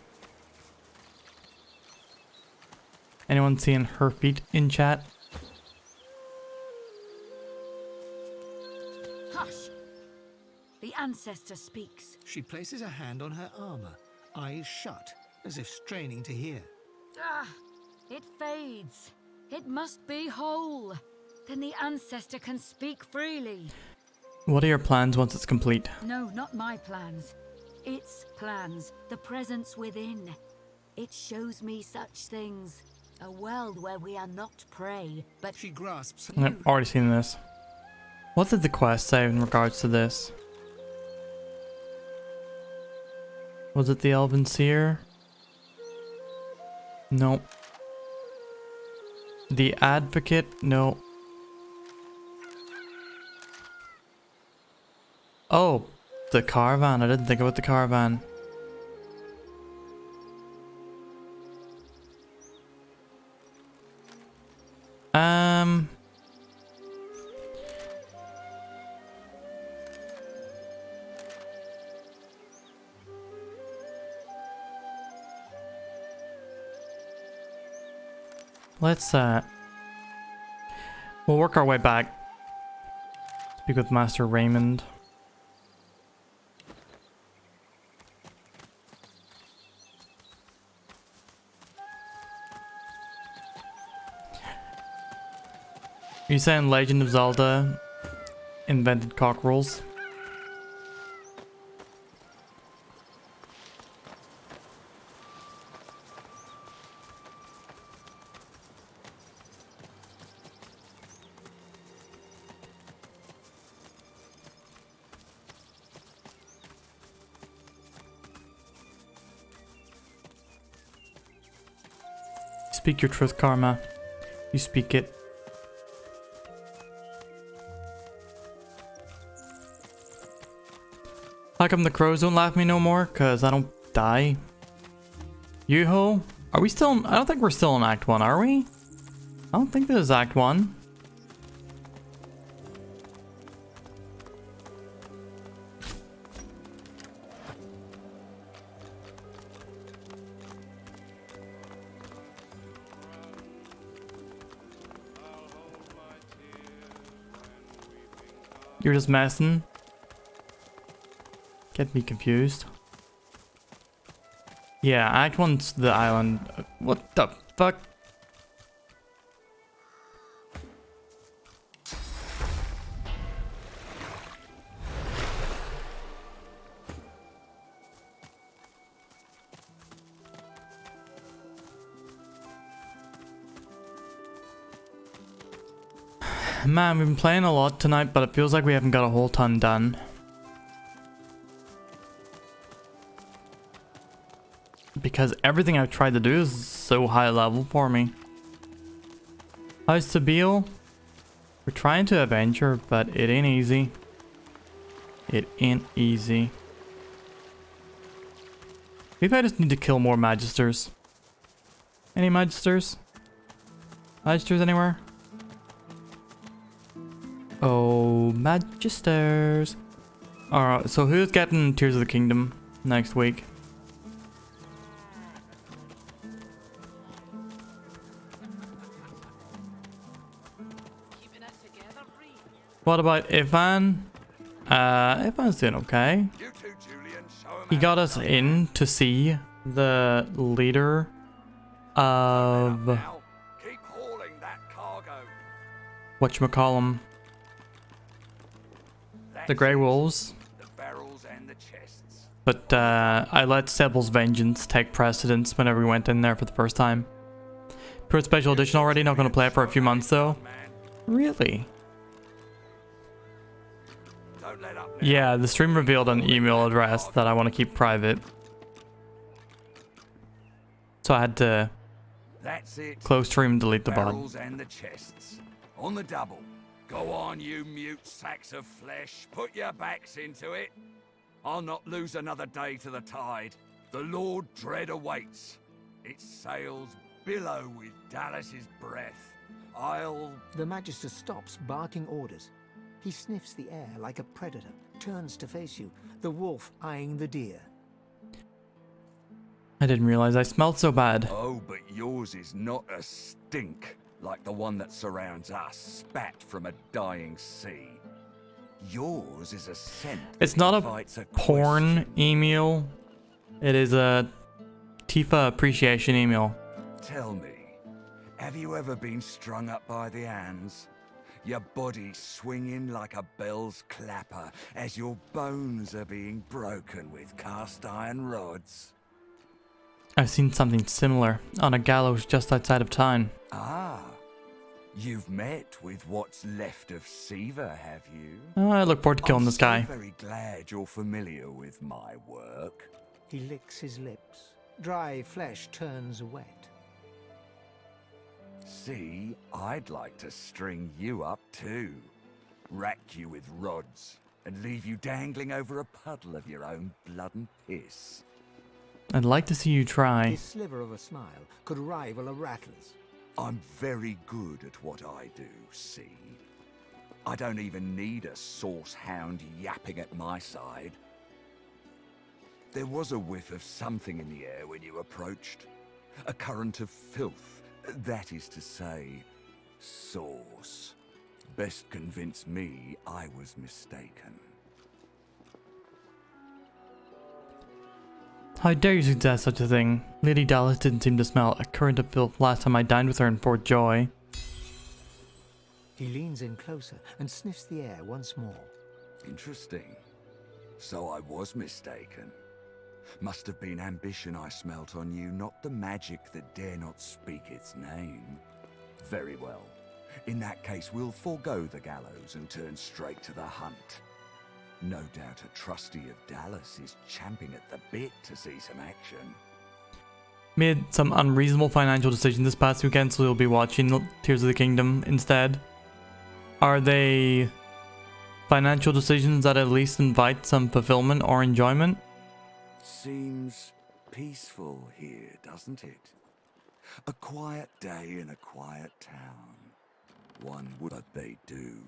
Anyone seeing her feet in chat? Hush! The ancestor speaks. She places a hand on her armor, eyes shut, as if straining to hear. Ah! It fades. It must be whole. Then the ancestor can speak freely. What are your plans once it's complete? No, not my plans. Its plans. The presence within. It shows me such things. A world where we are not prey, but... She grasps... I've already seen this. What did the quest say in regards to this? Was it the Elven Seer? Nope. The Advocate? No. Oh, the caravan. I didn't think about the caravan. Let's we'll work our way back. Speak with Master Raymond. You saying Legend of Zelda invented cockerels? Speak your truth, Karma. You speak it. How come the crows don't laugh at me no more? Cause I don't die. Yoo-ho? Are we still in, I don't think we're still in Act 1, are we? I don't think this is Act 1. You're just messing. Get me confused. Yeah, Act 1's the island. What the fuck? Man, we've been playing a lot tonight, but it feels like we haven't got a whole ton done. Because everything I've tried to do is so high level for me. How's Sabile? We're trying to avenge her, but it ain't easy. It ain't easy. Maybe I just need to kill more magisters. Any magisters? Magisters anywhere? Oh, magisters. Alright, so who's getting Tears of the Kingdom next week? What about Ivan? Ivan's doing okay. He got us in to see the leader of whatchamacallem, the Grey Wolves. But I let Seble's Vengeance take precedence whenever we went in there for the first time. Put special edition already, not going to play it for a few months though. Really? Yeah, the stream revealed an email address that I want to keep private. So I had to close stream, delete the bot. And the chests. On the double. Go on, you mute sacks of flesh. Put your backs into it. I'll not lose another day to the tide. The Lord Dread awaits. Its sails billow with Dallas's breath. I'll... The Magister stops, barking orders. He sniffs the air like a predator, turns to face you, the wolf eyeing the deer. I didn't realize I smelled so bad. Oh, but yours is not a stink like the one that surrounds us, spat from a dying sea. Yours is a scent. It's not a porn email. It is a Tifa appreciation email. Tell me, have you ever been strung up by the hands? Your body swinging like a bell's clapper as your bones are being broken with cast iron rods? I've seen something similar on a gallows just outside of town. Ah, you've met with what's left of Siva, have you? I look forward to killing this guy. I'm so very glad you're familiar with my work. He licks his lips. Dry flesh turns wet. See, I'd like to string you up too. Rack you with rods and leave you dangling over a puddle of your own blood and piss. I'd like to see you try. His sliver of a smile could rival a rattler's. I'm very good at what I do, see? I don't even need a sauce hound yapping at my side. There was a whiff of something in the air when you approached. A current of filth. That is to say, sauce. Best convince me I was mistaken. How dare you suggest such a thing? Lady Dallas didn't seem to smell a current of filth last time I dined with her in Fort Joy. He leans in closer and sniffs the air once more. Interesting. So I was mistaken. Must have been ambition I smelt on you, not the magic that dare not speak its name. Very well. In that case, we'll forego the gallows and turn straight to the hunt. No doubt a trustee of Dallas is champing at the bit to see some action. Made some unreasonable financial decisions this past weekend, so we'll be watching Tears of the Kingdom instead. Are they financial decisions that at least invite some fulfillment or enjoyment? Seems peaceful here, doesn't it? A quiet day in a quiet town. One would, but they do.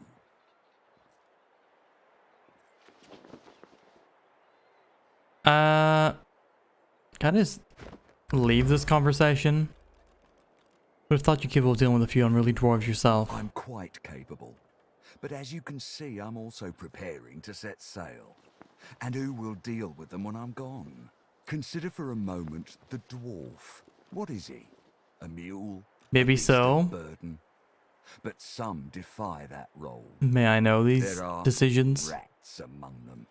Can I just leave this conversation? Would have thought you capable of dealing with a few unruly dwarves yourself. I'm quite capable. But as you can see, I'm also preparing to set sail. And who will deal with them when I'm gone? Consider for a moment the dwarf. What is he? A mule? Maybe so. A burden? But some defy that role. May I know these there are decisions? Rats among them,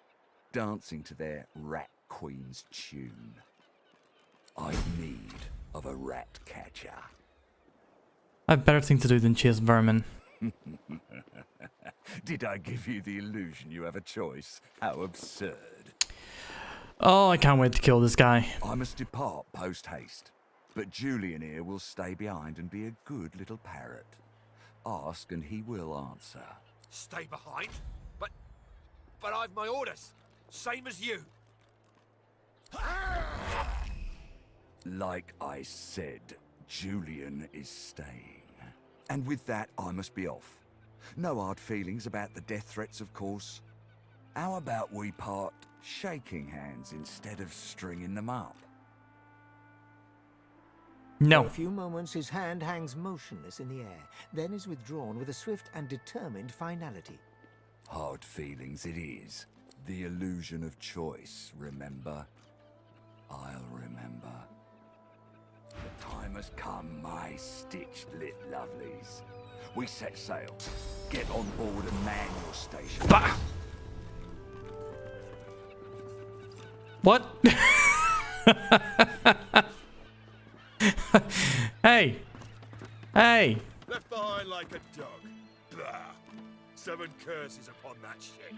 dancing to their rat queen's tune. I've need of a rat catcher. I've better things to do than chase vermin. Did I give you the illusion you have a choice? How absurd. Oh, I can't wait to kill this guy. I must depart post-haste, but Julian here will stay behind and be a good little parrot. Ask and he will answer. Stay behind? But I've my orders. Same as you. Like I said, Julian is staying. And with that, I must be off. No hard feelings about the death threats, of course. How about we part shaking hands instead of stringing them up? No. For a few moments, his hand hangs motionless in the air, then is withdrawn with a swift and determined finality. Hard feelings it is. The illusion of choice, remember? I'll remember. The time has come, my stitch-lit lovelies. We set sail. Get on board and man your station. Bah! What? Hey! Hey! Left behind like a dog. Blah. 7 curses upon that ship.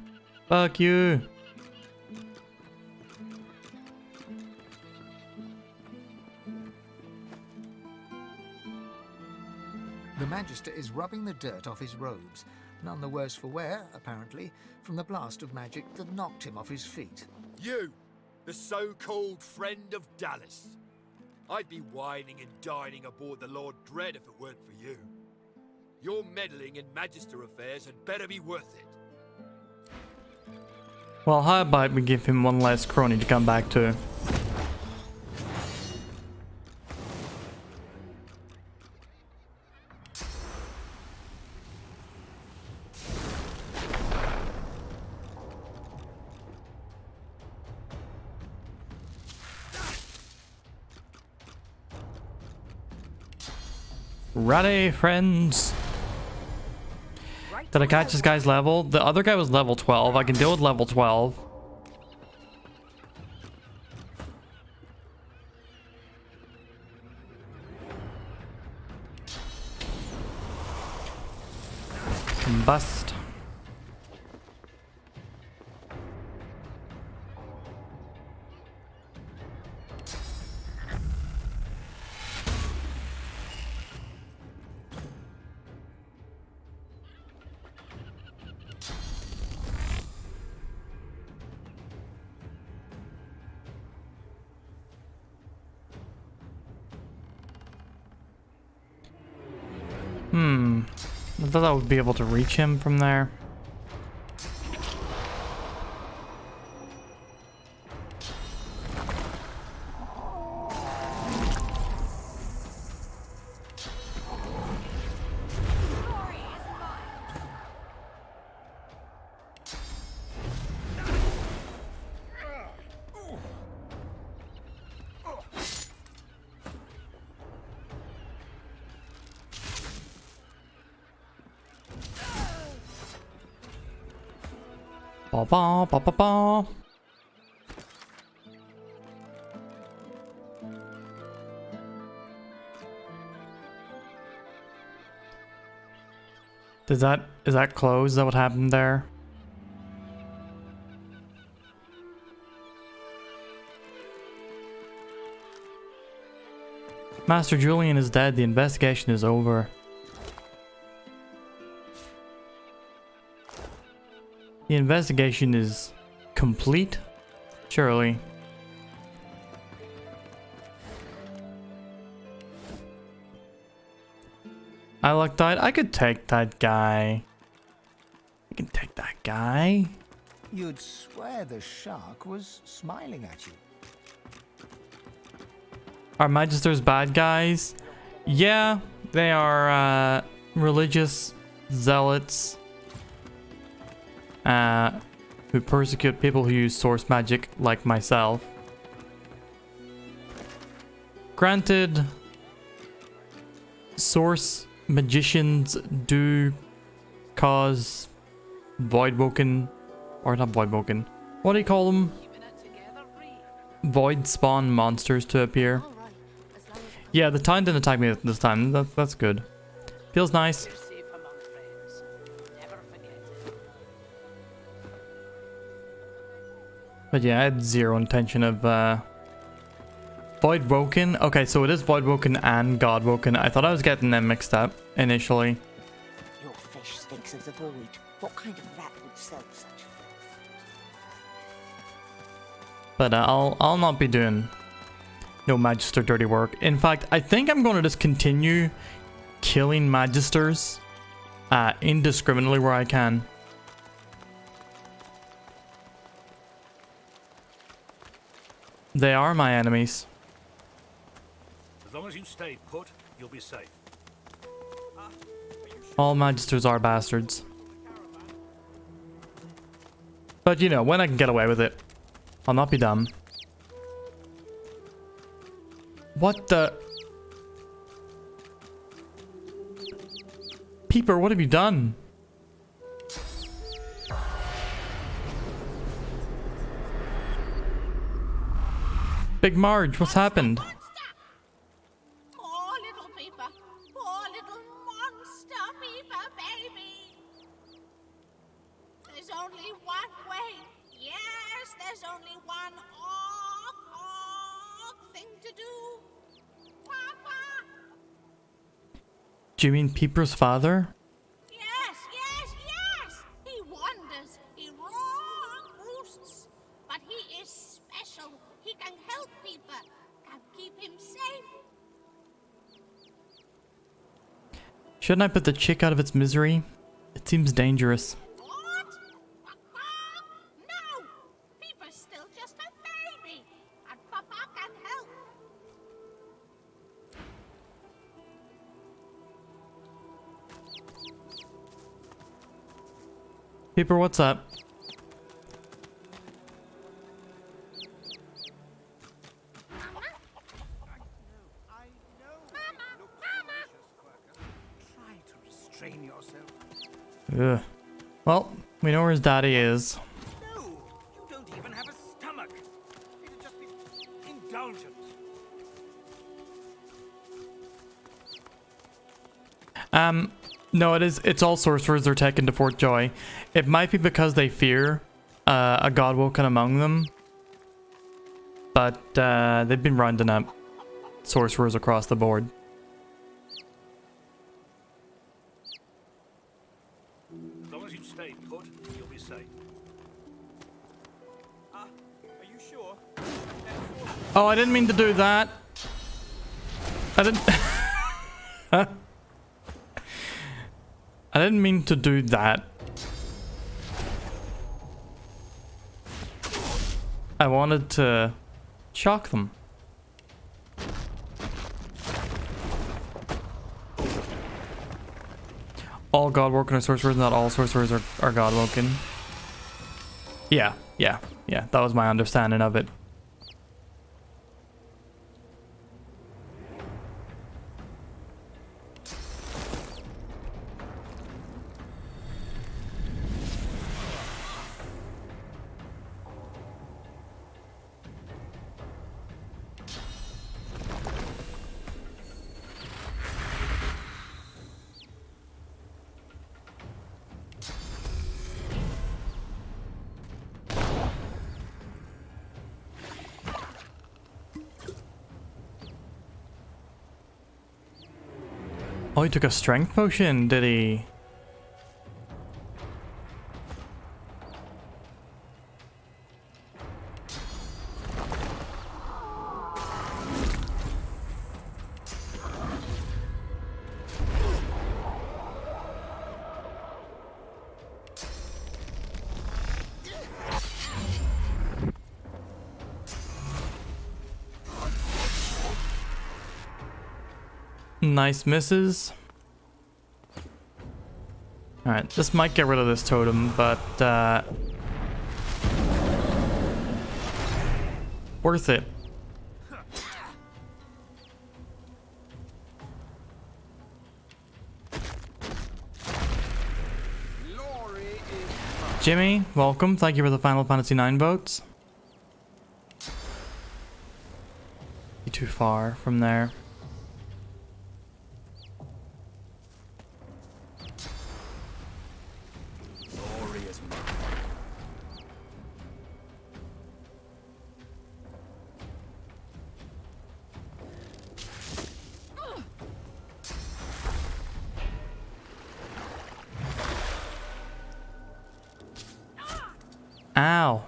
Fuck you. The Magister is rubbing the dirt off his robes, none the worse for wear, apparently, from the blast of magic that knocked him off his feet. You, the so-called friend of Dallas. I'd be whining and dining aboard the Lord Dread if it weren't for you. Your meddling in Magister affairs had better be worth it. Well, how about we give him one last crony to come back to? Ready, friends? Did I catch this guy's level? The other guy was level 12. I can deal with level 12. Bust. I thought I would be able to reach him from there. Ba ba ba ba ba. Is that closed? Is that what happened there? Master Julian is dead. The investigation is over. The investigation is complete, surely. I like that. I could take that guy. I can take that guy. You'd swear the shark was smiling at you. Are magisters bad guys? Yeah, they are religious zealots. Who persecute people who use source magic like myself. Granted, source magicians do cause voidwoken, or not voidwoken, what do you call them? Void spawn monsters to appear. Yeah, the town didn't attack me this time. That's good. Feels nice. But yeah, I had zero intention of Voidwoken. Okay, so it is Voidwoken and Godwoken. I thought I was getting them mixed up initially. Your fish stinks of the void. What kind of rat would sell such filth? But I'll not be doing no Magister dirty work. In fact, I think I'm going to just continue killing Magisters indiscriminately where I can. They are my enemies. As long as you stay put, you'll be safe. All Magisters are bastards. But you know, when I can get away with it, I'll not be dumb. What the? Peeper, what have you done? Big Marge, what's happened? Poor little Peeper. Poor little monster Peeper, baby. There's only one way. Yes, there's only one thing to do. Papa! Do you mean Peeper's father? Yes, yes, yes! He wanders. He roosts. But he is special. He can help Peeper. Can keep him safe. Shouldn't I put the chick out of its misery? It seems dangerous. What? No! Peeper, what's up? Restrain yourself. Ugh. Well, we know where his daddy is. No, you don't even have a stomach. It'd just be indulgent. No, it's all sorcerers are taken to Fort Joy. It might be because they fear a god woken among them. But they've been rounding up sorcerers across the board. As long as you stay put, you'll be safe. Are you sure? Oh, I didn't mean to do that. I didn't... I didn't mean to do that. I wanted to shock them. All God-woken are sorcerers, not all sorcerers are God-woken. Yeah. That was my understanding of it. Oh, he took a strength potion, did he? Nice misses. Alright, this might get rid of this totem, but worth it. Jimmy, welcome. Thank you for the Final Fantasy IX votes. Be too far from there. Ow.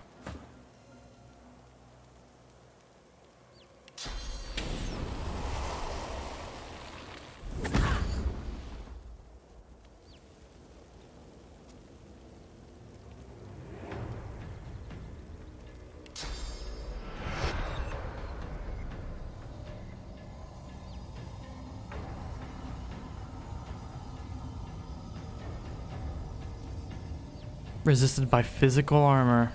Resisted by physical armor.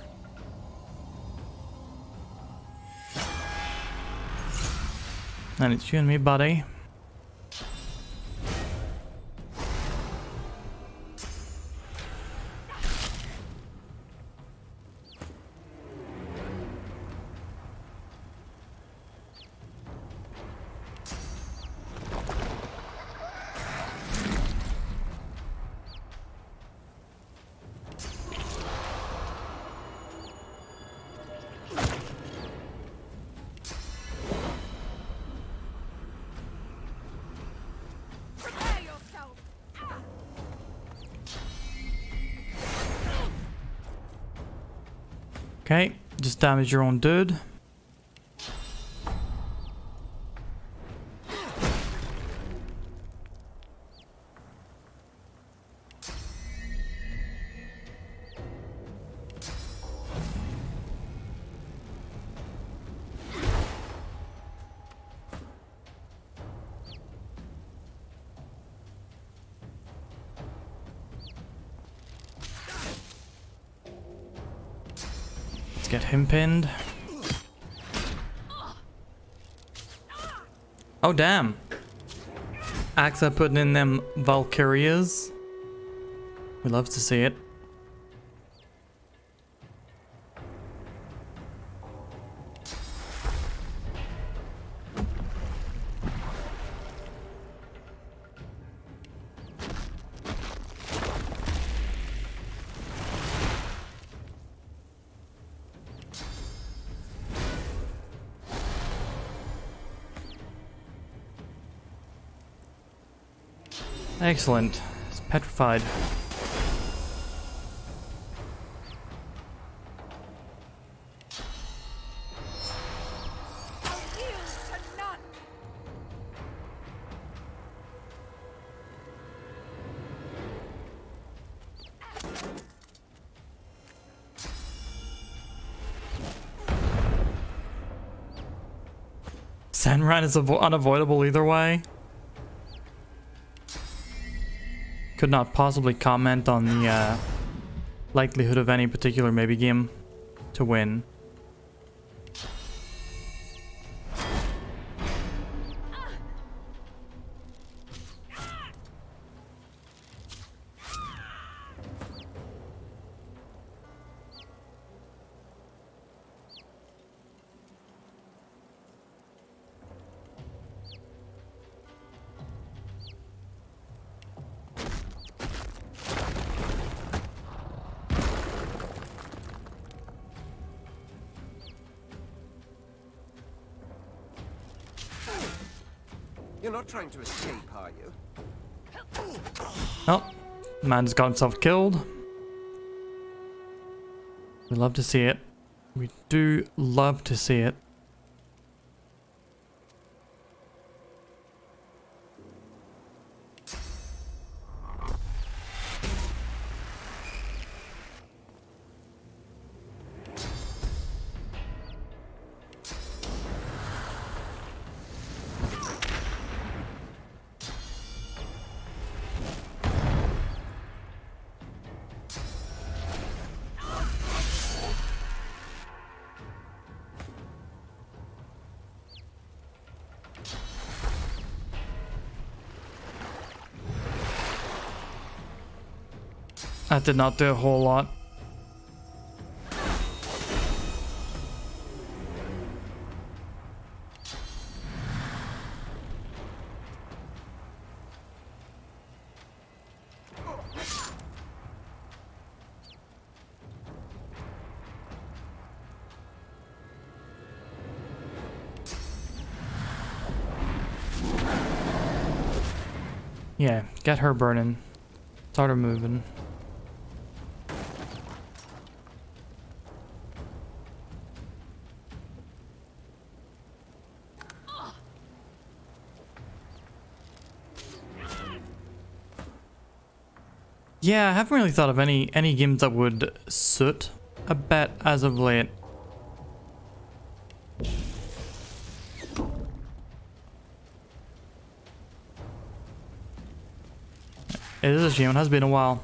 And it's you and me, buddy. Okay, just damage your own dude. get him pinned. Oh damn. Axa putting in them Valkyrias. We love to see it. Excellent. It's petrified. Sandran is unavoidable either way. Could not possibly comment on the likelihood of any particular maybe game to win. You're not trying to escape, are you? Oh, man's got himself killed. We love to see it. We do love to see it. That did not do a whole lot. Yeah, get her burning. Start her moving. Yeah, I haven't really thought of any games that would suit a bet as of late. It is a shame, it has been a while.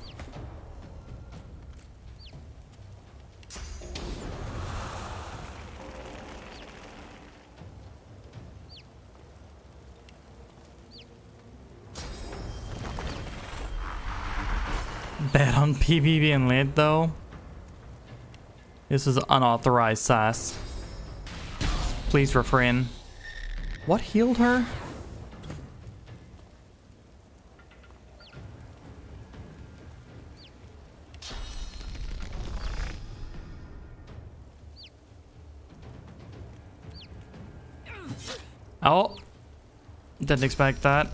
Bet on PB being late though. This is unauthorized sass. Please refrain. What healed her? Oh, didn't expect that.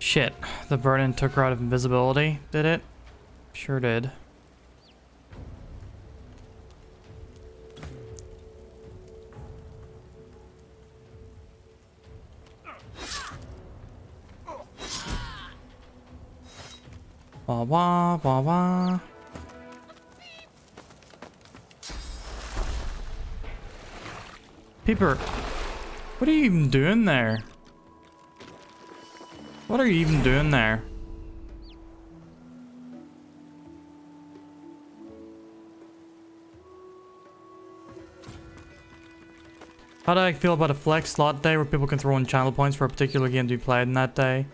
Shit, the burden took her out of invisibility, did it? Sure did. wah, wah, wah. Peeper, what are you even doing there? What are you even doing there? How do I feel about a flex slot day where people can throw in channel points for a particular game to be played in that day?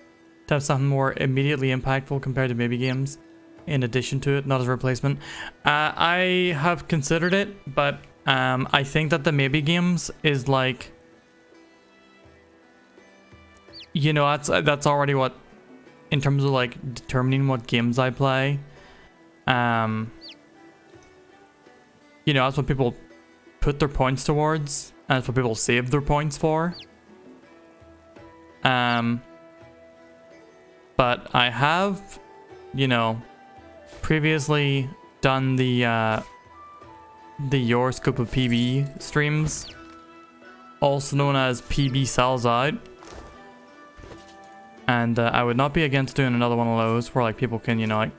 To have something more immediately impactful compared to maybe games in addition to it, not as a replacement. I have considered it, but I think that the maybe games is like, you know, that's already what, in terms of like determining what games I play, you know, that's what people put their points towards, and that's what people save their points for. But I have, you know, previously done the Your Scope of PB streams, also known as PB Sells Out. And I would not be against doing another one of those where like people can, you know, like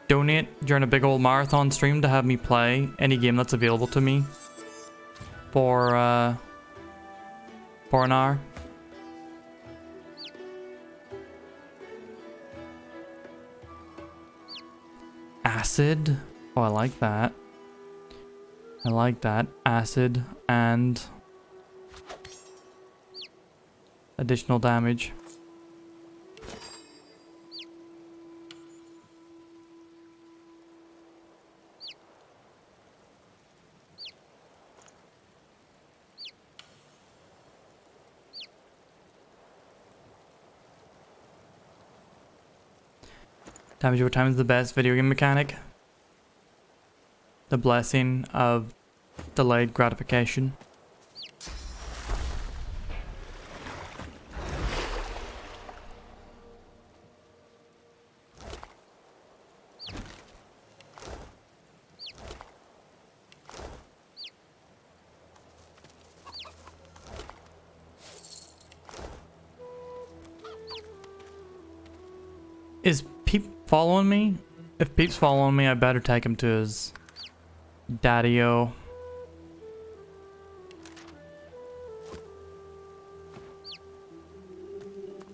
donate during a big old marathon stream to have me play any game that's available to me for an hour. Acid. Oh, I like that. I like that. Acid and additional damage. Damage over time is the best video game mechanic. The blessing of delayed gratification. Is Peep following me? If Peep's following me, I better take him to his daddy-o.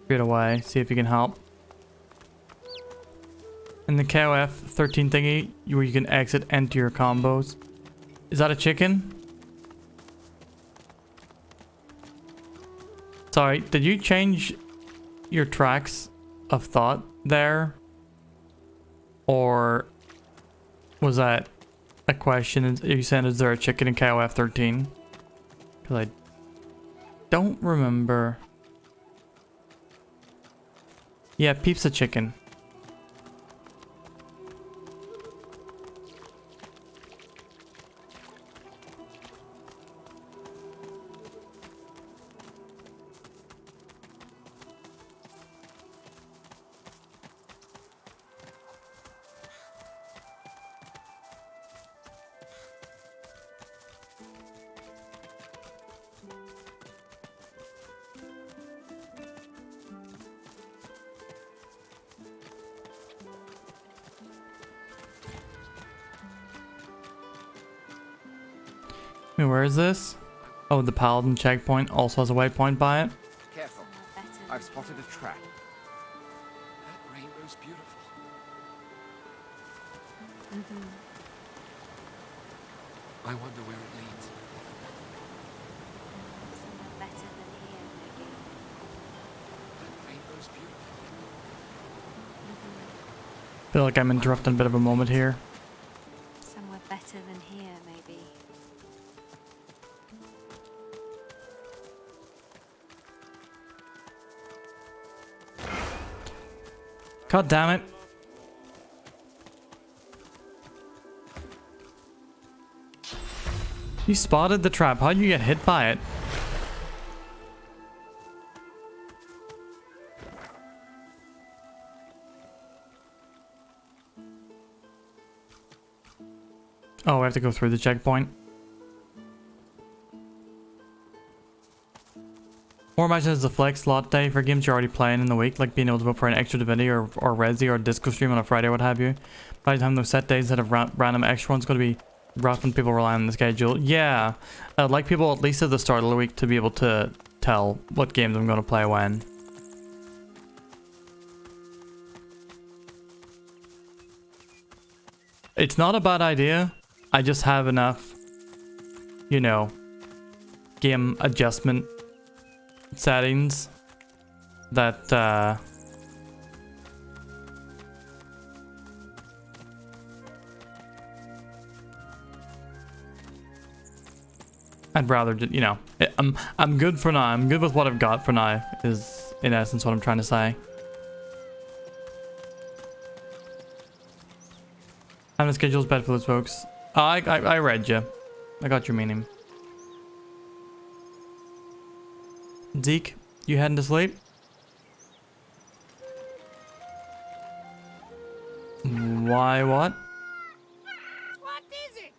Get away, see if you can help. In the KOF 13 thingy, where you can exit, enter your combos. Is that a chicken? Sorry, did you change your tracks of thought there? Or was that a question? You said, is there a chicken in KOF 13? Because I don't remember. Yeah, Peep's a chicken. Wait, where is this? Oh, the Paladin checkpoint also has a waypoint by it. Careful. I've spotted a trap. That rainbow's beautiful. I wonder where it leads. Somewhere better than here, maybe. That rainbow's beautiful. Feel like I'm interrupting a bit of a moment here. Somewhere better than here, maybe. God damn it. You spotted the trap. How'd you get hit by it? Oh, I have to go through the checkpoint. Or imagine it's a flex slot day for games you're already playing in the week, like being able to vote for an extra Divinity or Resi or Disco stream on a Friday or what have you. By the time those set days that have random extra ones going to be rough and people rely on the schedule. Yeah, I'd like people at least at the start of the week to be able to tell what games I'm going to play when. It's not a bad idea. I just have enough, you know, game adjustment settings that I'd rather just, you know, I'm good for now. I'm good with what I've got for now is in essence what I'm trying to say. Having a schedule is bad for those folks. I read you. I got your meaning. Zeke, you heading to sleep? Why what? What is it?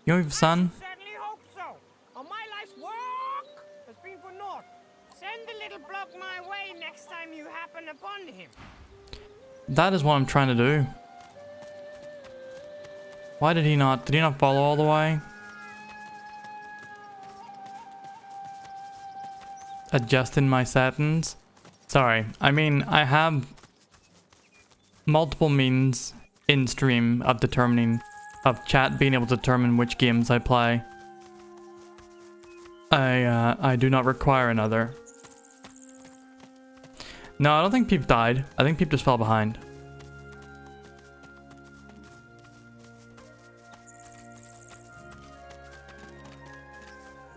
You have a son? Certainly hope so. All my life's work has been for naught. Send the little bloke my way next time you happen upon him. That is what I'm trying to do. Why did he not follow all the way? Adjusting my settings. Sorry, I mean, I have multiple means in stream of chat being able to determine which games I play. I do not require another. No, I don't think Peep died. I think Peep just fell behind.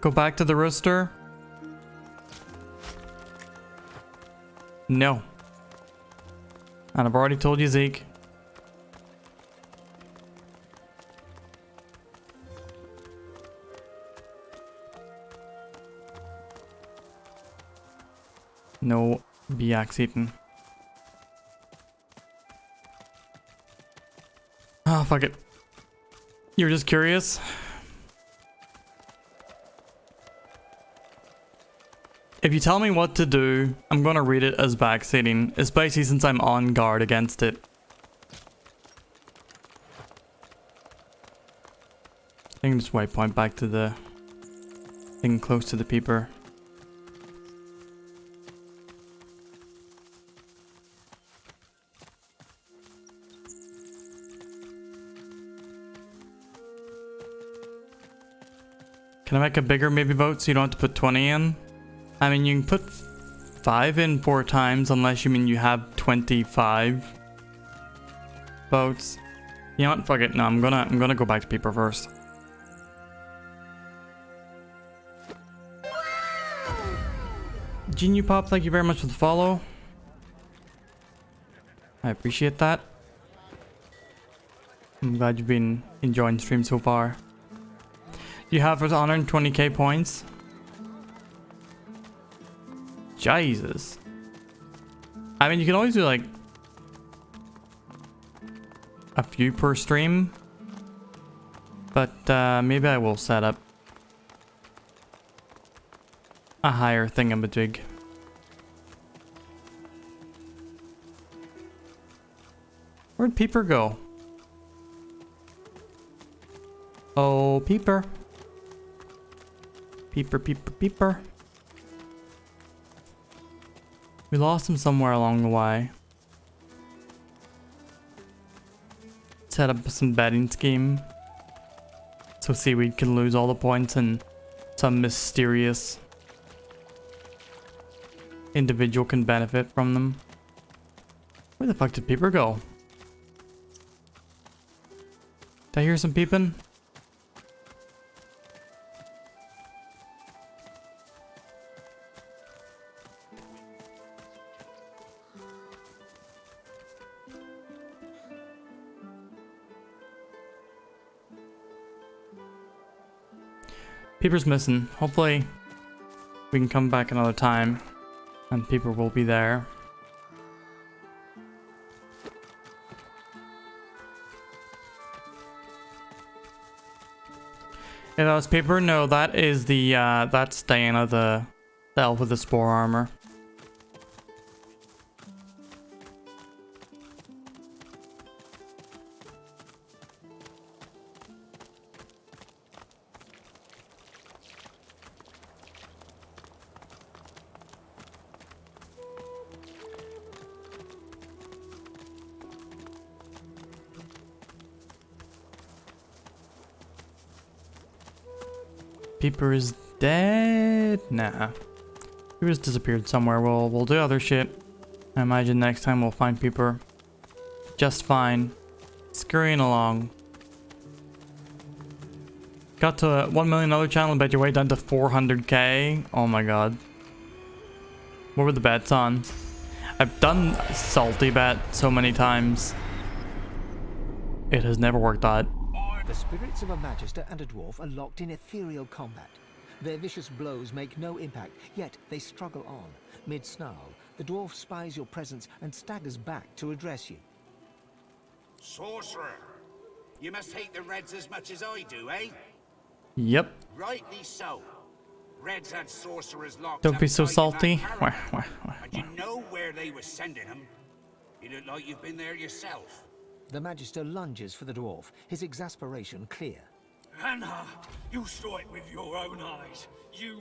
Go back to the rooster? No. And I've already told you, Zeke. No BX eaten. Oh, fuck it. You're just curious? If you tell me what to do, I'm gonna read it as backseating, especially since I'm on guard against it. I can just waypoint back to the thing close to the peeper. Can I make a bigger maybe vote so you don't have to put 20 in? I mean, you can put 5 in 4 times unless you mean you have 25 votes. You know what? Fuck it. No, I'm gonna go back to Peeper first. Genu Pop, thank you very much for the follow. I appreciate that. I'm glad you've been enjoying the stream so far. You have 120k points. Jesus. I mean, you can always do like a few per stream, but maybe I will set up a higher thingamajig. Where'd Peeper go? Oh, Peeper. Peeper, Peeper, Peeper. We lost him somewhere along the way. Set up some betting scheme so Seaweed can lose all the points and some mysterious individual can benefit from them. Where the fuck did Peeper go? Did I hear some peeping? Peeper's missing. Hopefully we can come back another time and Peeper will be there. Yeah, that was paper. No, that is the that's Diana, the elf with the spore armor. Peeper is dead? Nah. He just disappeared somewhere. We'll do other shit. I imagine next time we'll find Peeper. Just fine. Scurrying along. Got to 1 million other channel, bet your way down to 400k. Oh my god. What were the bets on? I've done salty bet so many times. It has never worked out. The spirits of a magister and a dwarf are locked in ethereal combat. Their vicious blows make no impact, yet they struggle on. Mid-snarl, the dwarf spies your presence and staggers back to address you. Sorcerer! You must hate the Reds as much as I do, eh? Yep. Rightly so. Reds had sorcerers locked Don't up be so tight in salty. that caravan. And you know where they were sending them. You look like you've been there yourself. The magister lunges for the dwarf, his exasperation clear. Anna, you saw it with your own eyes. You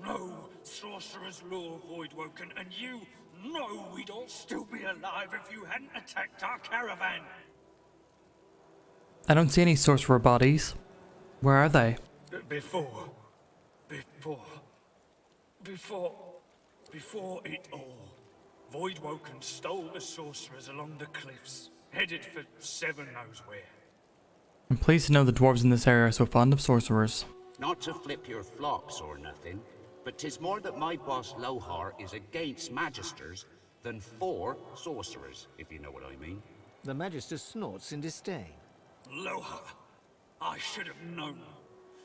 know Sorcerer's Law, Voidwoken, and you know we'd all still be alive if you hadn't attacked our caravan. I don't see any sorcerer bodies. Where are they? Before it all, Voidwoken stole the sorcerers along the cliffs, headed for Seven knows where. I'm pleased to know the dwarves in this area are so fond of sorcerers. Not to flip your flops or nothing, but 'tis more that my boss Lohar is against magisters than for sorcerers, if you know what I mean. The magister snorts in disdain. Lohar, I should have known.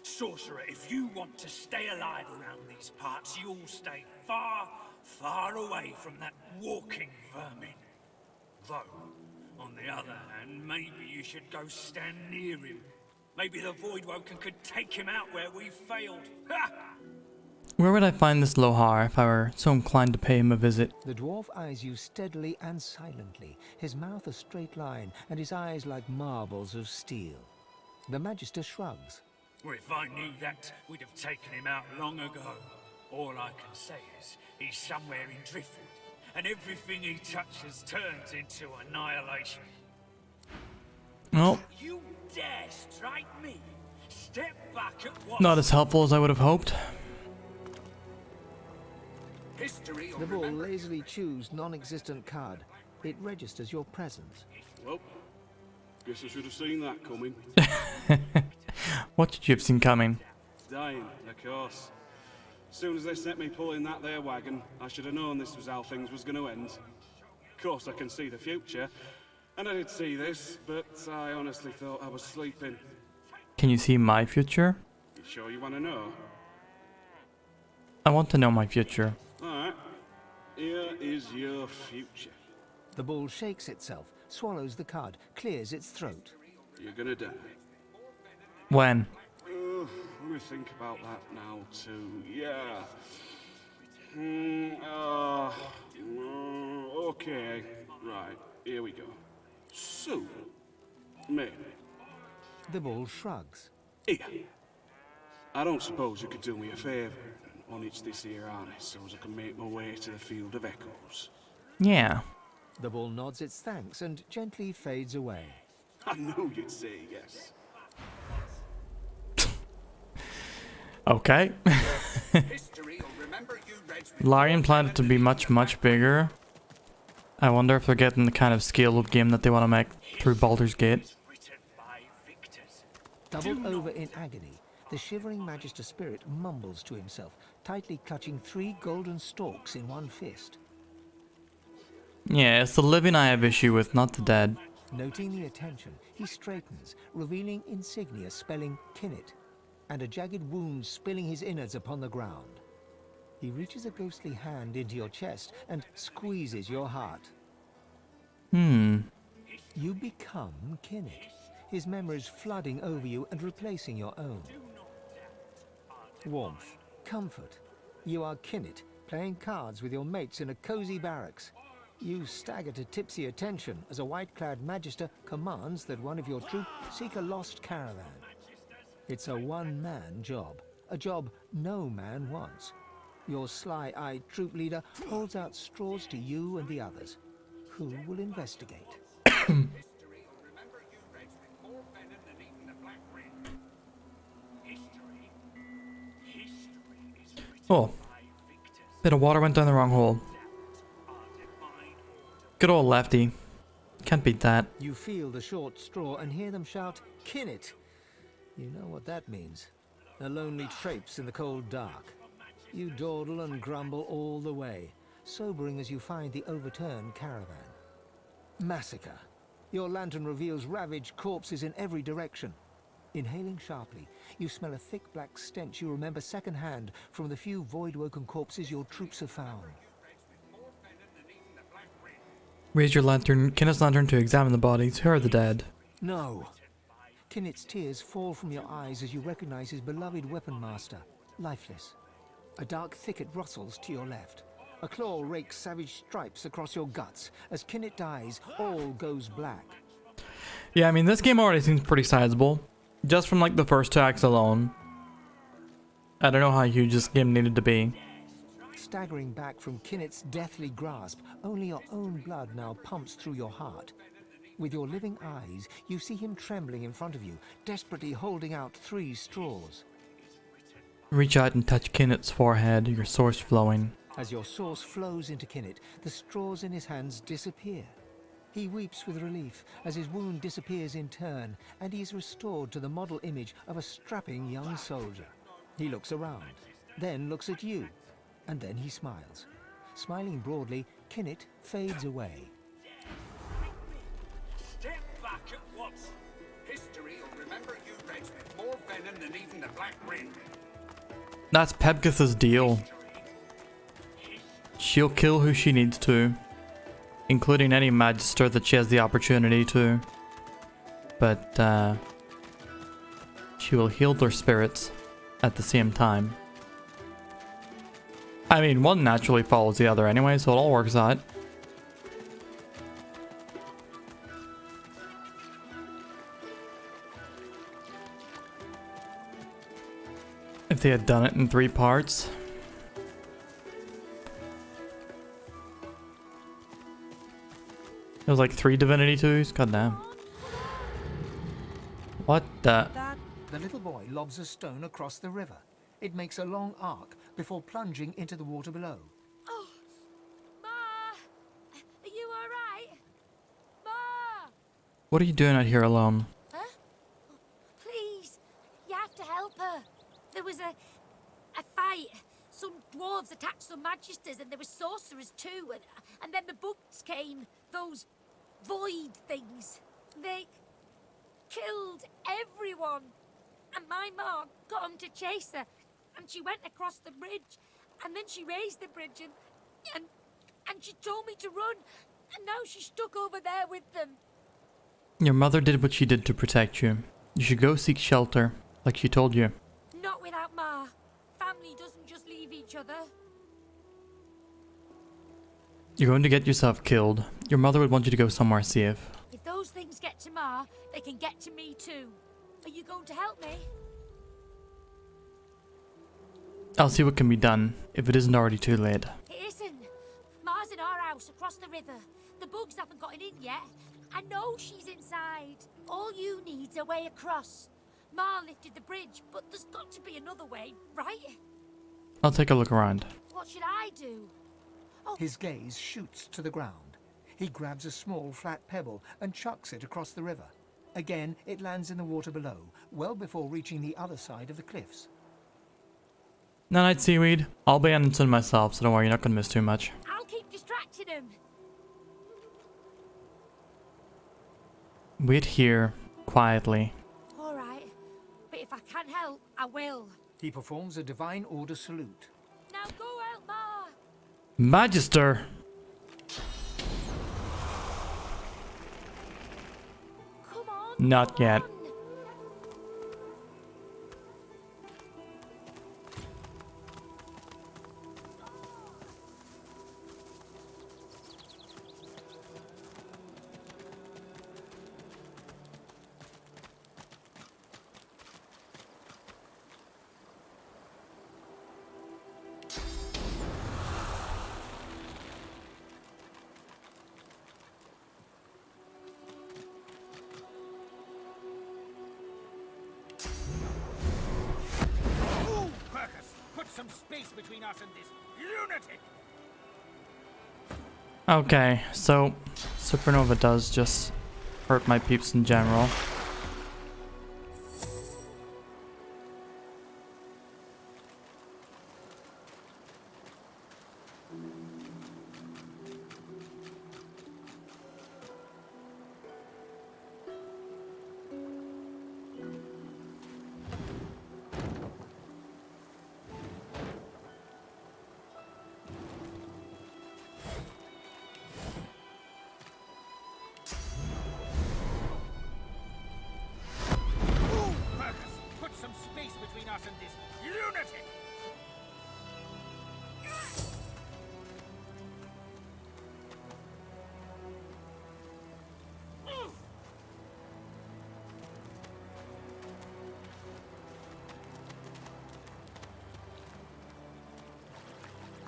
Sorcerer, if you want to stay alive around these parts, you'll stay far, far away from that walking vermin. Though, on the other hand, maybe you should go stand near him. Maybe the Voidwoken could take him out where we failed. Ha! Where would I find this Lohar if I were so inclined to pay him a visit? The dwarf eyes you steadily and silently, his mouth a straight line and his eyes like marbles of steel. The magister shrugs. Well, if I knew that, we'd have taken him out long ago. All I can say is, he's somewhere in Driftwood, and everything he touches turns into annihilation. Well, You dare strike me? Step back at once. not as helpful as I would have hoped. History The bull lazily chews non-existent card. It registers your presence. Well, guess I should have seen that coming. What did you have seen coming? Dying, of course. As soon as they sent me pulling that there wagon, I should have known this was how things was going to end. Of course, I can see the future, and I did see this, but I honestly thought I was sleeping. Can you see my future? You sure you want to know? I want to know my future. Alright, here is your future. The bull shakes itself, swallows the card, clears its throat. You're gonna die. When? Let me think about that now too. Yeah. Okay. Right. Here we go. Soon. Maybe. The bull shrugs. Here. I don't suppose you could do me a favour and unhitch this here harness so as I can make my way to the Field of Echoes. Yeah. The bull nods its thanks and gently fades away. I knew you'd say yes. Okay. Larian planned it to be much, much bigger. I wonder if they're getting the kind of scale of game that they want to make through Baldur's Gate. Doubled over in agony, the shivering magister spirit mumbles to himself, tightly clutching 3 golden stalks in one fist. Yeah, it's the living I have issue with, not the dead. Noting the attention, he straightens, revealing insignia spelling Kinnet, and a jagged wound spilling his innards upon the ground. He reaches a ghostly hand into your chest and squeezes your heart. You become Kinnet, his memories flooding over you and replacing your own. warmth, comfort. You are Kinnet, playing cards with your mates in a cozy barracks. You stagger to tipsy attention as a white-clad magister commands that one of your troop seek a lost caravan. It's a one-man job, a job no man wants. Your sly-eyed troop leader holds out straws to you and the others. Who will investigate? Oh. Bit of water went down the wrong hole. Good old Lefty. Can't beat that. You feel the short straw and hear them shout, "Kinnet!" You know what that means. A lonely traipse in the cold dark. You dawdle and grumble all the way, sobering as you find the overturned caravan. Massacre. Your lantern reveals ravaged corpses in every direction. Inhaling sharply, you smell a thick black stench you remember secondhand from the few void-woken corpses your troops have found. Raise your lantern, Kinnet's lantern, to examine the bodies. Who are the dead? No. Kinnet's tears fall from your eyes as you recognize his beloved weapon master, lifeless. A dark thicket rustles to your left. A claw rakes savage stripes across your guts. As Kinnet dies, all goes black. Yeah, I mean, this game already seems pretty sizable. Just from like the first 2 acts alone. I don't know how huge this game needed to be. Staggering back from Kinnet's deathly grasp, only your own blood now pumps through your heart. With your living eyes, you see him trembling in front of you, desperately holding out 3 straws. Reach out and touch Kinnet's forehead, your source flowing. As your source flows into Kinnet, the straws in his hands disappear. He weeps with relief as his wound disappears in turn, and he is restored to the model image of a strapping young soldier. He looks around, then looks at you, and then he smiles. Smiling broadly, Kinnet fades away. Step back at once. History will remember you Reds with more venom than even the Black Ring. That's Pebgith's deal. She'll kill who she needs to, including any magister that she has the opportunity to. But she will heal their spirits at the same time. I mean, one naturally follows the other anyway, so it all works out. If they had done it in 3 parts. It was like 3 Divinity 2s? God damn. What the? The little boy lobs a stone across the river. It makes a long arc before plunging into the water below. Oh, Ma! Are you alright? Ma! What are you doing out here alone? Huh? Please, you have to help her. There was a fight. Some dwarves attacked some magisters and there were sorcerers too. And then the bugs came. Those void things. They killed everyone. And my mom got them to chase her. And she went across the bridge. And then she raised the bridge and she told me to run. And now she's stuck over there with them. Your mother did what she did to protect you. You should go seek shelter, like she told you. Not without Ma. Family doesn't just leave each other. You're going to get yourself killed. Your mother would want you to go somewhere safe. If those things get to Ma, they can get to me too. Are you going to help me? I'll see what can be done, if it isn't already too late. It isn't. Ma's in our house across the river. The bugs haven't gotten in yet. I know she's inside. All you need's a way across. Ma lifted the bridge, but there's got to be another way, right? I'll take a look around. What should I do? Oh. His gaze shoots to the ground. He grabs a small flat pebble and chucks it across the river. Again, it lands in the water below, well before reaching the other side of the cliffs. Night, seaweed. I'll be Anderson myself, so don't worry, you're not going to miss too much. I'll keep distracting him. Wait here, quietly. All right, but if I can help, I will. He performs a divine order salute. Now go help Ma. Magister! Come on. Not yet. some space between us and this lunatic! Okay, so supernova does just hurt my peeps in general.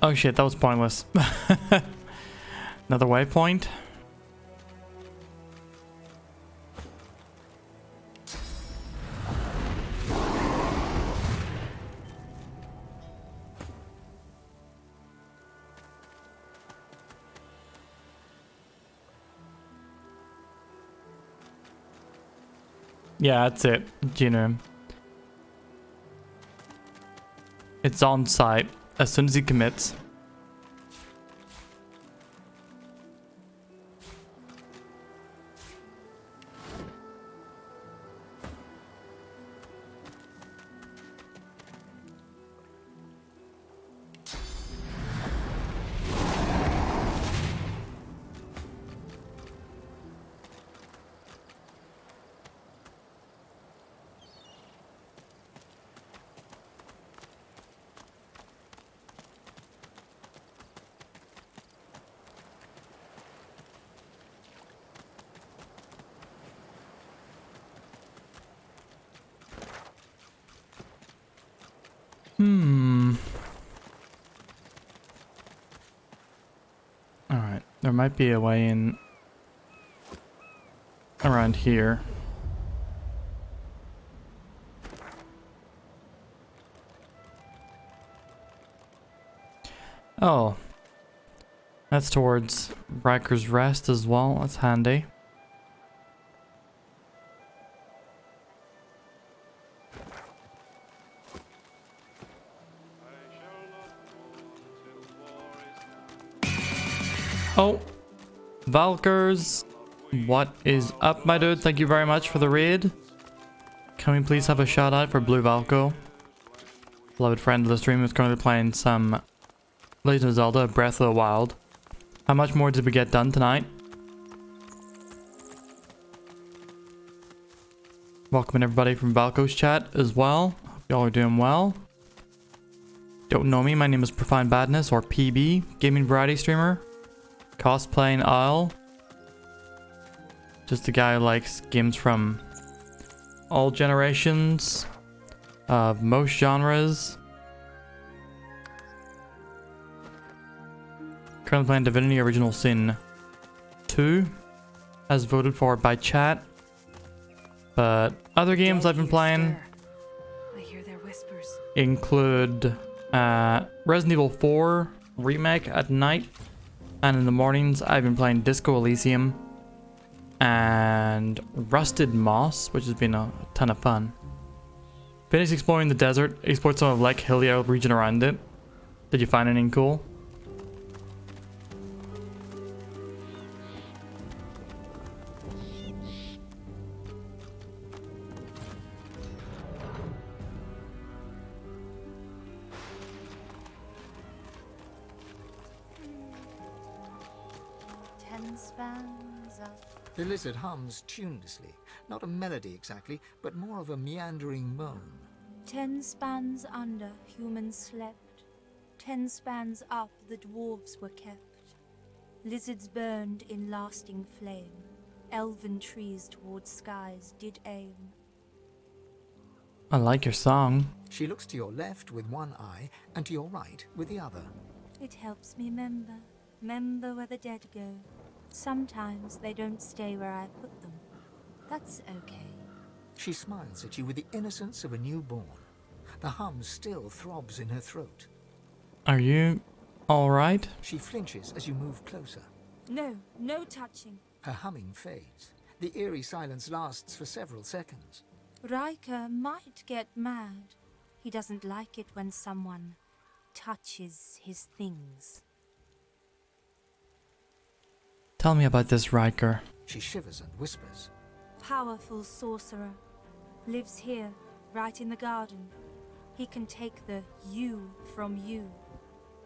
Oh shit, that was pointless. Another waypoint. Yeah, that's it. You know, it's on site as soon as he commits. Alright, there might be a way in around here. Oh, that's towards Riker's Rest as well. That's handy. Oh, Valkers, what is up, my dude? Thank you very much for the raid. Can we please have a shout out for Blue Valko? Beloved friend of the stream who's currently playing some Legend of Zelda Breath of the Wild. How much more did we get done tonight? Welcome everybody from Valko's chat as well. Hope y'all are doing well. Don't know me, my name is Profound Badness, or PB, gaming variety streamer. Cosplaying Isle. Just a guy who likes games from all generations, of most genres. Currently playing Divinity Original Sin 2, as voted for by chat. But other games I've been playing I hear their whispers. include Resident Evil 4 Remake at night. And in the mornings, I've been playing Disco Elysium and Rusted Moss, which has been a ton of fun. Finished exploring the desert, explored some of Lake Hillier region around it. Did you find anything cool? The lizard hums tunelessly, not a melody exactly, but more of a meandering moan. 10 spans under, humans slept. 10 spans up, the dwarves were kept. Lizards burned in lasting flame. Elven trees towards skies did aim. I like your song. She looks to your left with one eye, and to your right with the other. It helps me remember where the dead go. Sometimes they don't stay where I put them. That's okay. She smiles at you with the innocence of a newborn. The hum still throbs in her throat. Are you alright? She flinches as you move closer. No, no touching. Her humming fades. The eerie silence lasts for several seconds. Riker might get mad. He doesn't like it when someone touches his things. Tell me about this Riker. She shivers and whispers. Powerful sorcerer. Lives here, right in the garden. He can take the you from you.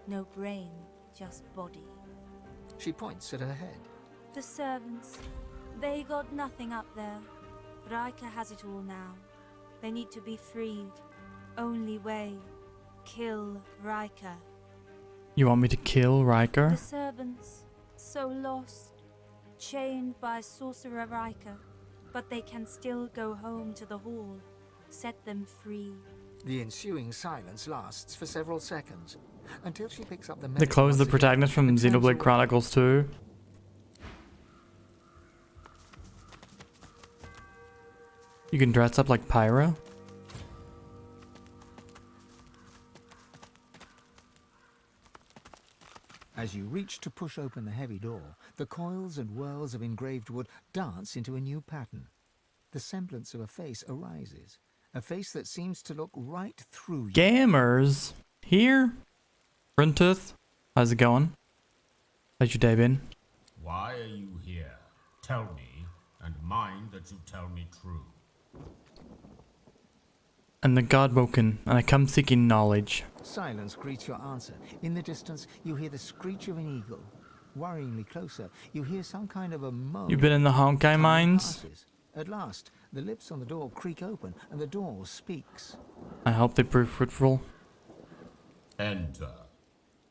No brain, just body. She points at her head. The servants, they got nothing up there. Riker has it all now. They need to be freed. Only way, kill Riker. You want me to kill Riker? The servants, so lost, chained by Sorcerer Riker, but they can still go home to the hall. Set them free. The ensuing silence lasts for several seconds, until she picks up the They close the protagonist from Xenoblade Chronicles 2. You can dress up like Pyro? As you reach to push open the heavy door, the coils and whirls of engraved wood dance into a new pattern. The semblance of a face arises, a face that seems to look right through you. Gamers! Here? Brintooth, how's it going? How's your day been? Why are you here? Tell me, and mind that you tell me true. And the Godwoken, and I come seeking knowledge. Silence greets your answer. In the distance, you hear the screech of an eagle. Worryingly closer, you hear some kind of a moan. You've been in the Honkai Time mines? passes. At last, the lips on the door creak open, and the door speaks. I hope they prove fruitful. Enter.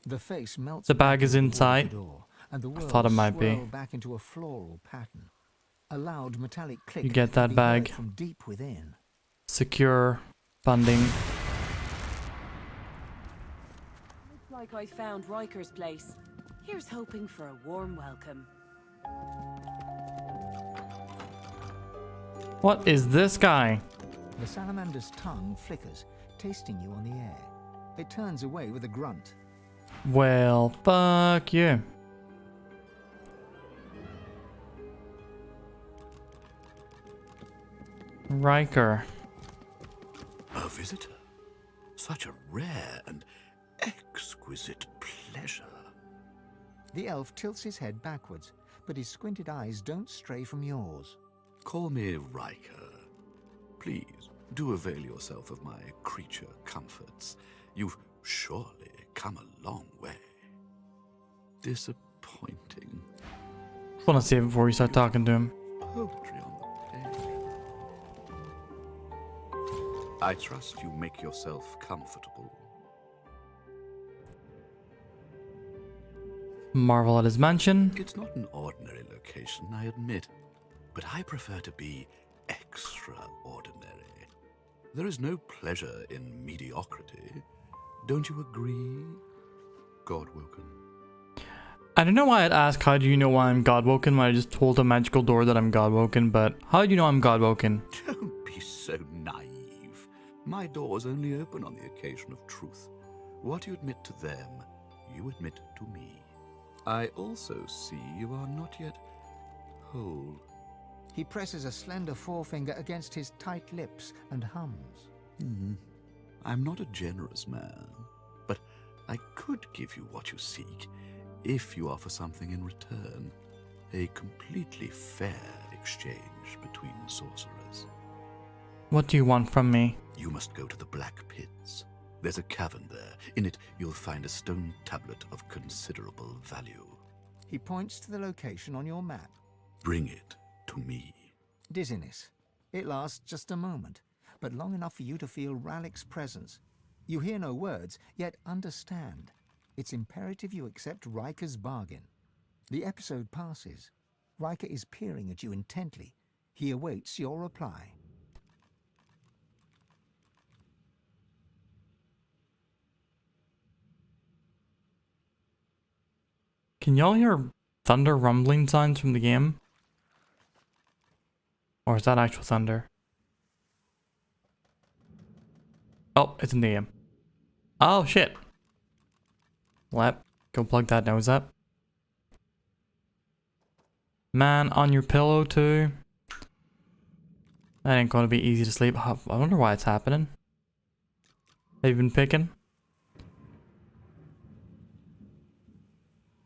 The face melts. The bag is toward inside. the door, and the I thought it whirls might be. swirl back into a floral pattern. A loud metallic click. You get can that be heard bag. from deep within. Secure funding. Looks like I found Riker's place. Here's hoping for a warm welcome. What is this guy? The salamander's tongue flickers, tasting you on the air. It turns away with a grunt. Well, fuck you. Riker. A visitor. Such a rare and exquisite pleasure. The elf tilts his head backwards, but his squinted eyes don't stray from yours. Call me Riker. Please, do avail yourself of my creature comforts. You've surely come a long way. Disappointing. Just want to save it before you start talking to him. Poetry on the page. I trust you make yourself comfortable. Marvel at his mansion. It's not an ordinary location, I admit, but I prefer to be extraordinary. There is no pleasure in mediocrity. Don't you agree, Godwoken? I don't know why I'd ask how do you know why I'm Godwoken when I just told a magical door that I'm Godwoken, but how do you know I'm Godwoken? Don't be so naive. My doors only open on the occasion of truth. What you admit to them, you admit to me. I also see you are not yet whole. He presses a slender forefinger against his tight lips and hums. I'm not a generous man, but I could give you what you seek if you offer something in return. A completely fair exchange between sorcerers. What do you want from me? You must go to the Black Pits. There's a cavern there. In it, you'll find a stone tablet of considerable value. He points to the location on your map. Bring it to me. Dizziness. It lasts just a moment, but long enough for you to feel Ralik's presence. You hear no words, yet understand. It's imperative you accept Riker's bargain. The episode passes. Riker is peering at you intently. He awaits your reply. Can y'all hear thunder rumbling sounds from the game? Or is that actual thunder? Oh, it's in the game. Oh, shit. Let go plug that nose up. Man, on your pillow too. That ain't gonna be easy to sleep. I wonder why it's happening. Have you been picking?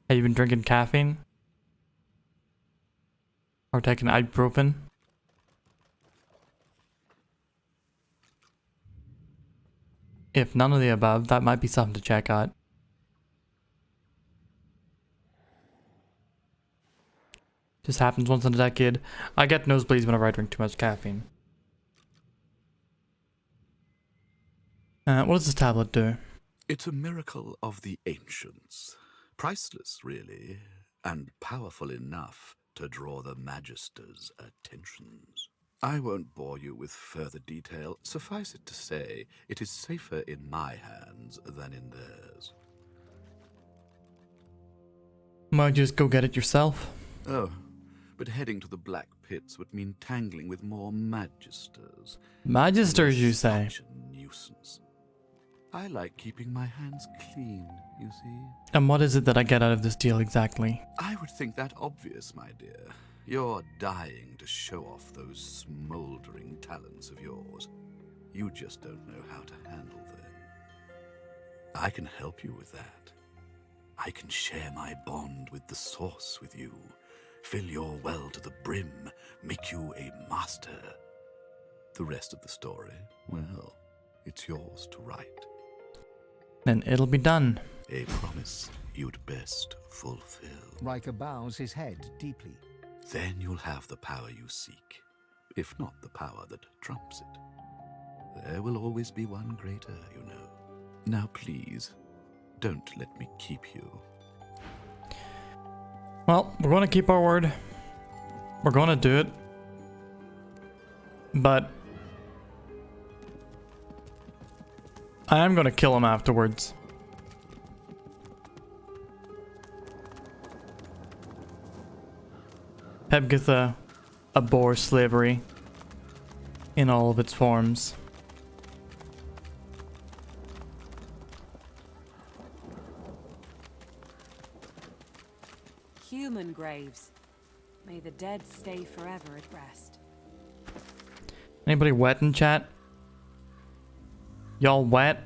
Have you been drinking caffeine? Or taking ibuprofen? If none of the above, that might be something to check out. Just happens once in a decade. I get nosebleeds whenever I drink too much caffeine. What does this tablet do? It's a miracle of the ancients. Priceless, really, and powerful enough to draw the magisters' attentions. I won't bore you with further detail. Suffice it to say, it is safer in my hands than in theirs. Might just go get it yourself. Oh, but heading to the Black Pits would mean tangling with more magisters. Magisters, you say? Such a nuisance. I like keeping my hands clean, you see. And what is it that I get out of this deal exactly? I would think that obvious, my dear. You're dying to show off those smoldering talents of yours. You just don't know how to handle them. I can help you with that. I can share my bond with the source with you, fill your well to the brim, make you a master. The rest of the story, well, it's yours to write. Then it'll be done. A promise you'd best fulfill. Riker bows his head deeply. Then you'll have the power you seek, if not the power that trumps it. There will always be one greater, you know. Now please, don't let me keep you. Well, we're going to keep our word. We're going to do it. But I am going to kill him afterwards. Pep gets a abhor slavery in all of its forms. Human graves. May the dead stay forever at rest. Anybody wet in chat? Y'all wet?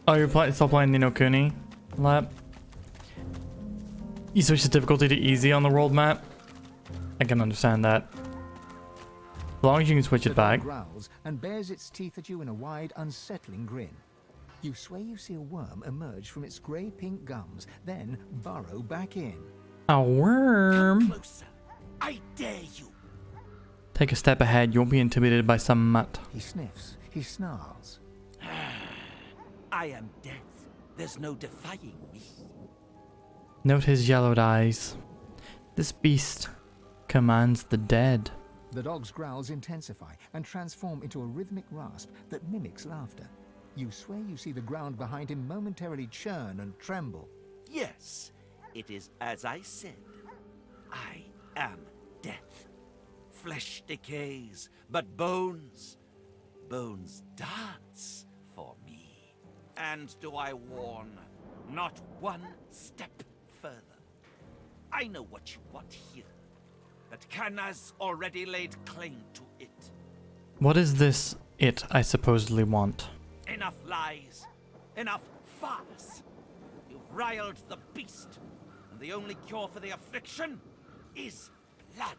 Oh, you're still playing Ni no Kuni lap? You switch the difficulty to easy on the world map? I can understand that. As long as you can switch it back. The dog growls and bares its teeth at you in a wide, unsettling grin. You swear you see a worm emerge from its grey-pink gums, then burrow back in. A worm? Come closer. I dare you. Take a step ahead, you won't be intimidated by some mutt. He sniffs. He snarls. I am death. There's no defying me. Note his yellowed eyes. This beast commands the dead. The dog's growls intensify and transform into a rhythmic rasp that mimics laughter. You swear you see the ground behind him momentarily churn and tremble. Yes, it is as I said. I am death. Flesh decays, but bones dance for me. And do I warn, not one step further. I know what you want here, but Kana's already laid claim to it. What is this it I supposedly want? Enough lies, enough farce. You've riled the beast, and the only cure for the affliction is blood.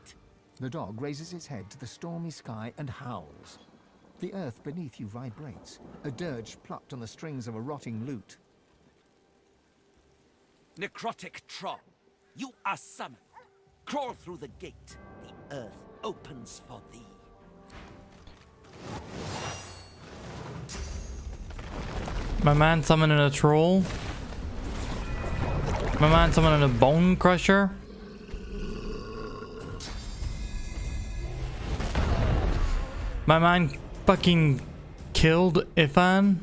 The dog raises its head to the stormy sky and howls. The earth beneath you vibrates, a dirge plucked on the strings of a rotting lute. Necrotic troll, you are summoned. Crawl through the gate. The earth opens for thee. My man summoning a troll? My man summoning a bone crusher? My man fucking killed Ifan?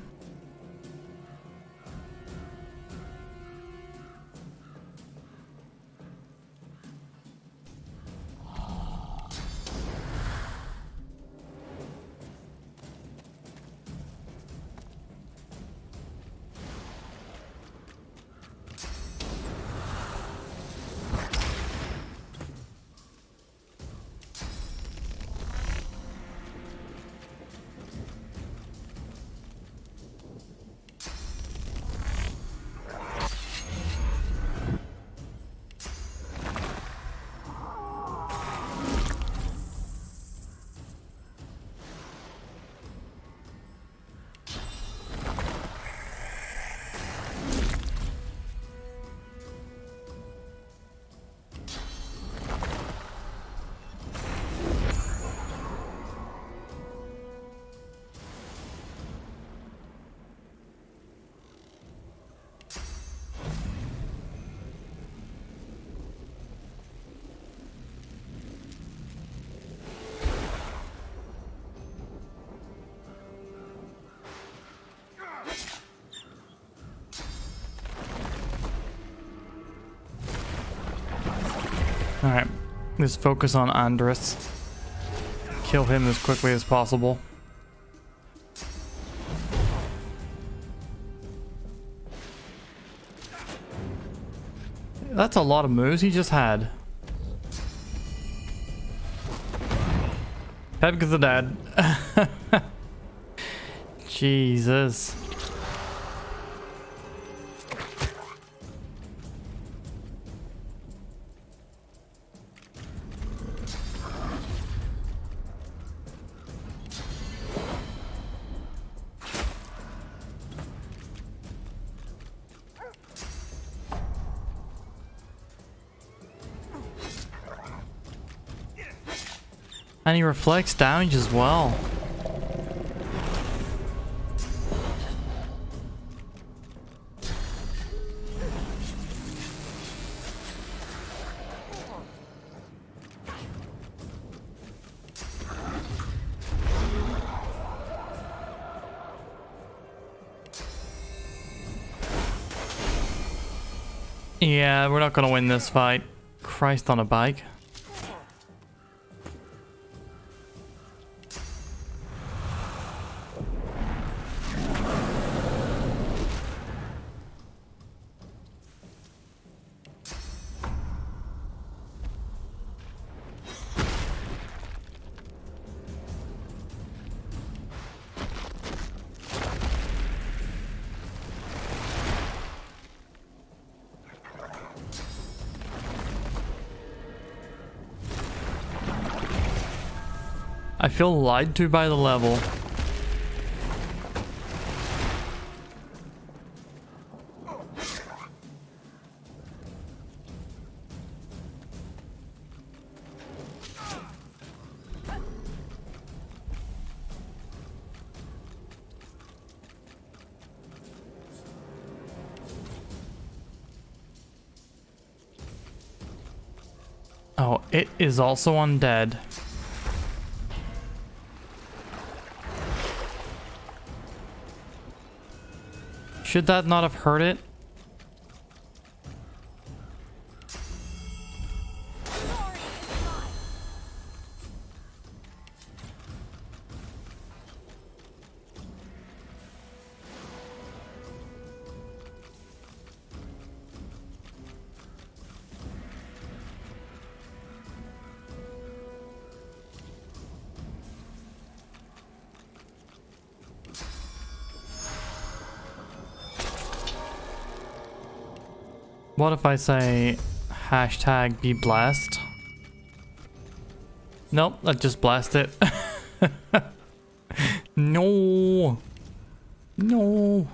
Alright, let's focus on Andres. Kill him as quickly as possible. That's a lot of moves he just had. Head because of dad. Jesus. And he reflects damage as well. Yeah, we're not gonna win this fight. Christ on a bike. I feel lied to by the level. Oh, it is also undead. Should that not have hurt it? What if I say hashtag be blessed? Nope, I just blast it. No. No.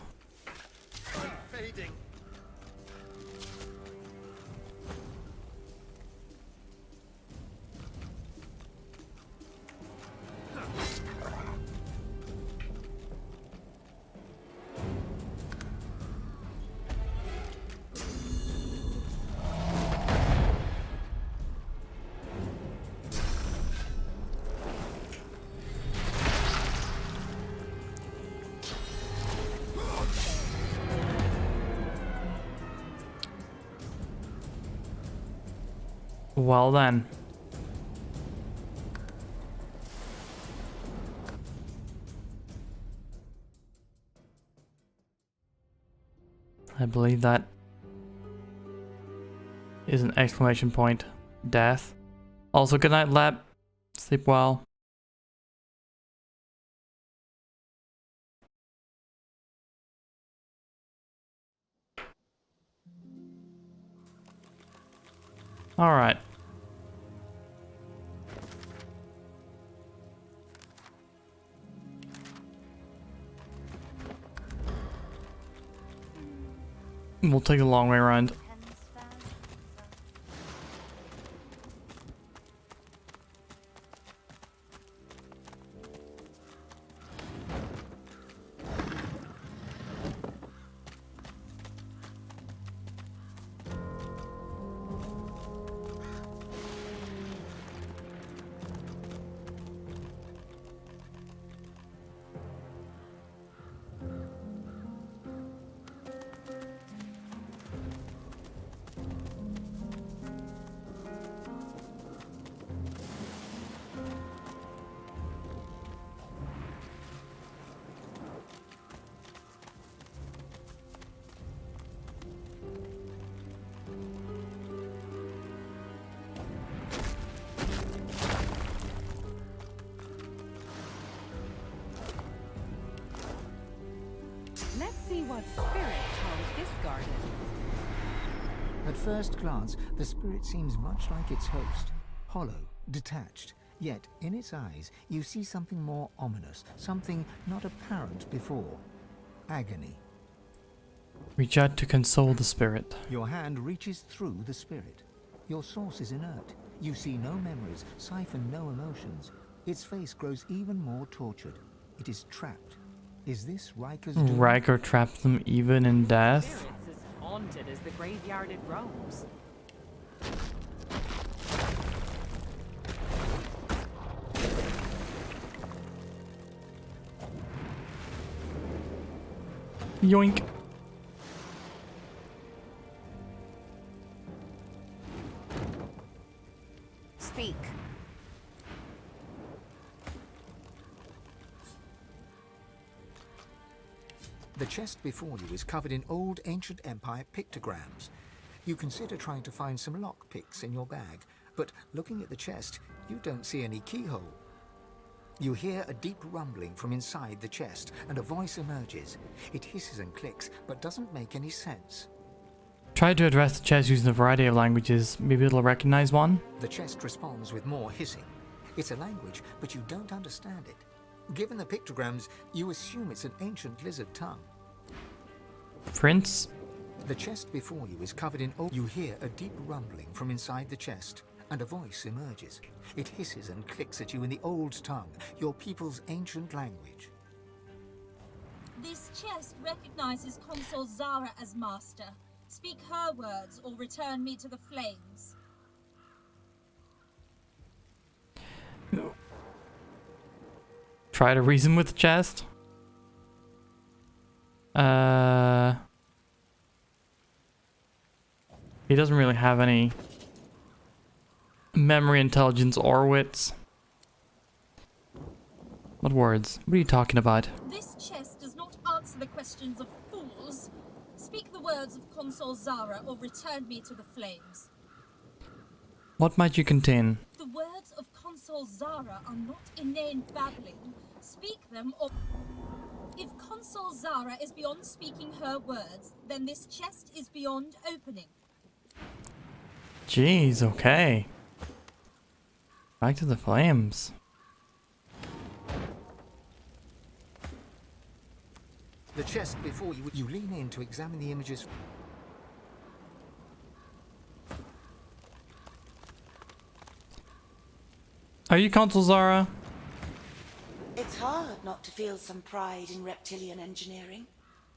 Well then. I believe that is an exclamation point. Death. Also, good night, Lap. Sleep well. Alright. We'll take a long way around. me what spirits haunt this garden. At first glance, the spirit seems much like its host, hollow, detached. Yet, in its eyes, you see something more ominous, something not apparent before. Agony. Reach out to console the spirit. Your hand reaches through the spirit. Your source is inert. You see no memories, siphon no emotions. Its face grows even more tortured. It is trapped. Is this Riker's doom? Riker trapped them even in death. Spirits as haunted as the graveyard it roams. Yoink. Speak. The chest before you is covered in old ancient empire pictograms. You consider trying to find some lockpicks in your bag, but looking at the chest, you don't see any keyhole. You hear a deep rumbling from inside the chest, and a voice emerges. It hisses and clicks, but doesn't make any sense. Try to address the chest using a variety of languages. Maybe it'll recognize one. The chest responds with more hissing. It's a language, but you don't understand it. Given the pictograms, you assume it's an ancient lizard tongue. Prince? The chest before you is covered in old... You hear a deep rumbling from inside the chest, and a voice emerges. It hisses and clicks at you in the old tongue, your people's ancient language. This chest recognizes Consul Zara as master. Speak her words or return me to the flames. Try to reason with the chest. He doesn't really have any memory, intelligence, or wits. What words? What are you talking about? This chest does not answer the questions of fools. Speak the words of Consul Zara or return me to the flames. What might you contain? The words of Consul Zara are not inane babbling. Speak them or... If Consul Zara is beyond speaking her words, then this chest is beyond opening. Jeez, okay. Back to the flames. The chest before you, you lean in to examine the images. Are you Consul Zara? It's hard not to feel some pride in reptilian engineering.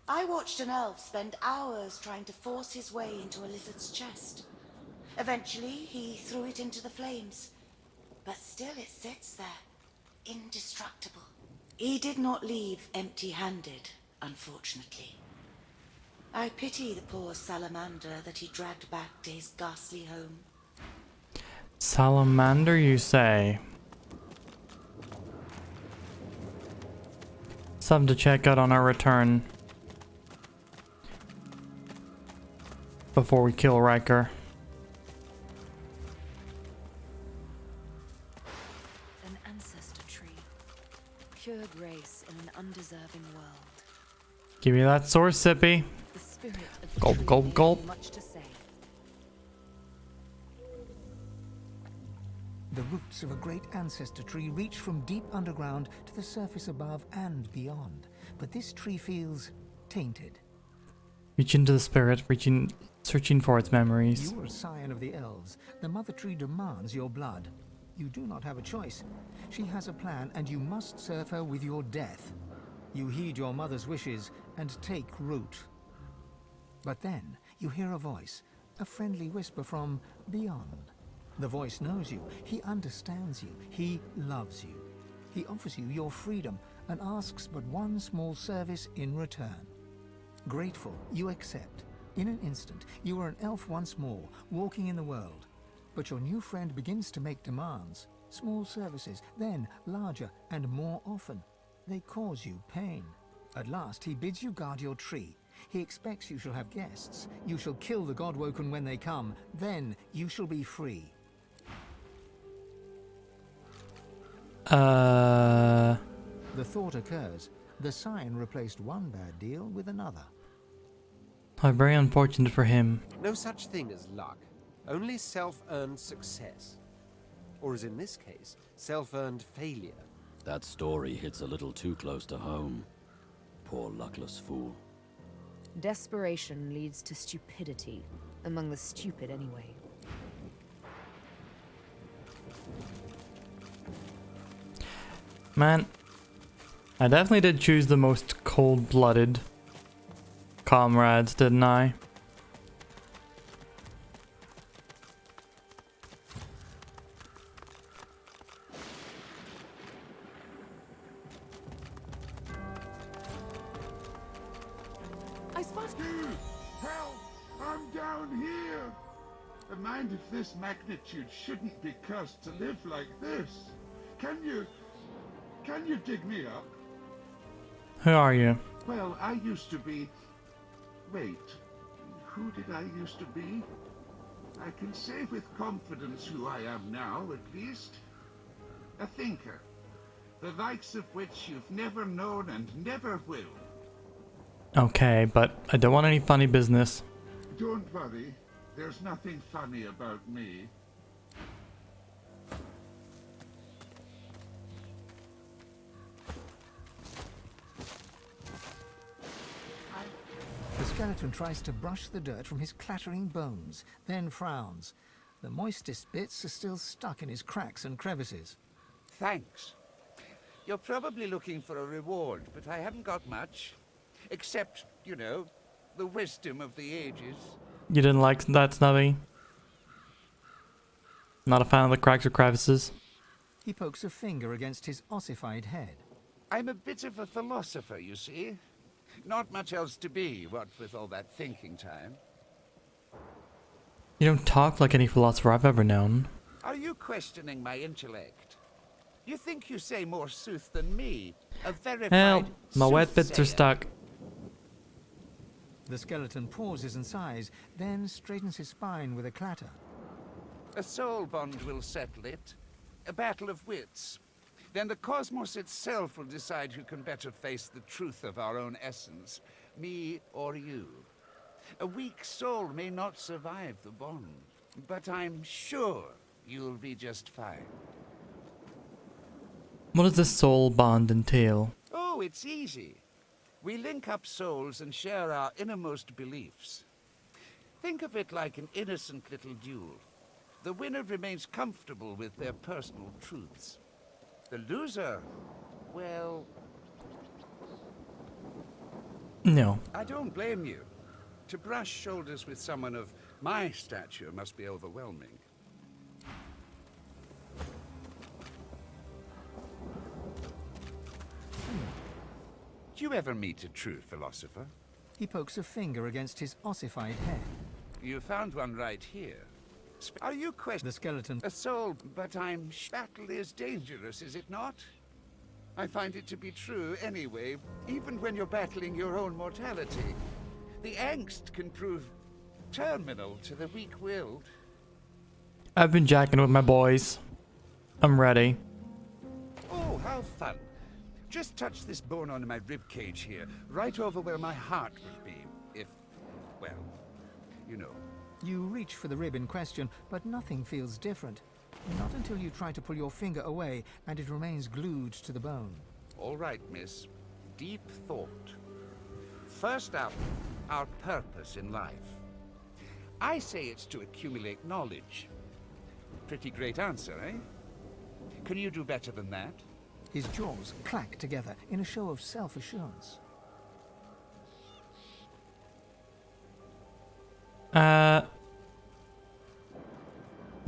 I watched an elf spend hours trying to force his way into a lizard's chest. Eventually, he threw it into the flames. But still it sits there, indestructible. He did not leave empty-handed, unfortunately. I pity the poor salamander that he dragged back to his ghastly home. Salamander, you say? Something to check out on our return. Before we kill Riker. An ancestor tree. Pure grace in an undeserving world. Give me that source, Sippy. The spirit of the Gulp, tree gulp, may gulp. have much to say. The roots of a great ancestor tree reach from deep underground to the surface above and beyond. But this tree feels tainted. Reach into the spirit, searching for its memories. You are a scion of the elves. The mother tree demands your blood. You do not have a choice. She has a plan, and you must serve her with your death. You heed your mother's wishes and take root. But then you hear a voice, a friendly whisper from beyond. The voice knows you, he understands you, he loves you. He offers you your freedom and asks but one small service in return. Grateful, you accept. In an instant, you are an elf once more, walking in the world. But your new friend begins to make demands. Small services, then larger and more often. They cause you pain. At last, he bids you guard your tree. He expects you shall have guests. You shall kill the Godwoken when they come. Then you shall be free. The thought occurs. The sign replaced one bad deal with another. How very unfortunate for him. No such thing as luck, only self-earned success. Or as in this case, self-earned failure. That story hits a little too close to home. Poor luckless fool. Desperation leads to stupidity, among the stupid anyway. Man, I definitely did choose the most cold-blooded comrades, didn't I? I spot you! Help! I'm down here! A mind of this magnitude shouldn't be cursed to live like this. Can you dig me up? Who are you? Well, I used to be... Wait, who did I used to be? I can say with confidence who I am now, at least. A thinker. The likes of which you've never known and never will. Okay, but I don't want any funny business. Don't worry, there's nothing funny about me. The skeleton tries to brush the dirt from his clattering bones, then frowns. The moistest bits are still stuck in his cracks and crevices. Thanks. You're probably looking for a reward, but I haven't got much. Except, you know, the wisdom of the ages. You didn't like that, Snubby? Not a fan of the cracks or crevices? He pokes a finger against his ossified head. I'm a bit of a philosopher, you see. Not much else to be, what with all that thinking time. You don't talk like any philosopher I've ever known. Are you questioning my intellect? You think you say more sooth than me? A verified Help! My wet bits are soothsayer. stuck. The skeleton pauses and sighs, then straightens his spine with a clatter. A soul bond will settle it. A battle of wits. Then the cosmos itself will decide who can better face the truth of our own essence, me or you. A weak soul may not survive the bond, but I'm sure you'll be just fine. What does this soul bond entail? Oh, it's easy. We link up souls and share our innermost beliefs. Think of it like an innocent little duel. The winner remains comfortable with their personal truths. The loser, well... No. I don't blame you. To brush shoulders with someone of my stature must be overwhelming. Do you ever meet a true philosopher? He pokes a finger against his ossified head. You found one right here. Are you questioning the skeleton? A soul, but battle is dangerous, is it not? I find it to be true anyway, even when you're battling your own mortality. The angst can prove terminal to the weak-willed. I've been jacking with my boys. I'm ready. Oh, how fun. Just touch this bone on my rib cage here, right over where my heart would be, if, well, you know. You reach for the rib in question, but nothing feels different. Not until you try to pull your finger away and it remains glued to the bone. All right, miss. Deep thought. First up, our purpose in life. I say it's to accumulate knowledge. Pretty great answer, eh? Can you do better than that? His jaws clack together in a show of self-assurance.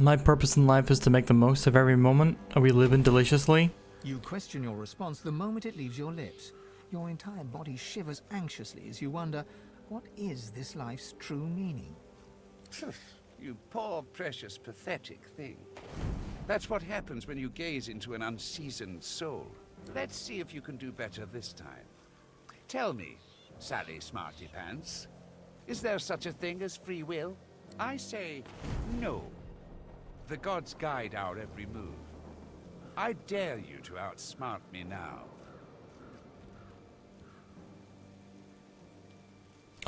My purpose in life is to make the most of every moment. Are we living deliciously? You question your response the moment it leaves your lips. Your entire body shivers anxiously as you wonder, what is this life's true meaning? You poor, precious, pathetic thing. That's what happens when you gaze into an unseasoned soul. Let's see if you can do better this time. Tell me, Sally Smarty Pants, is there such a thing as free will? I say no. The gods guide our every move. I dare you to outsmart me now.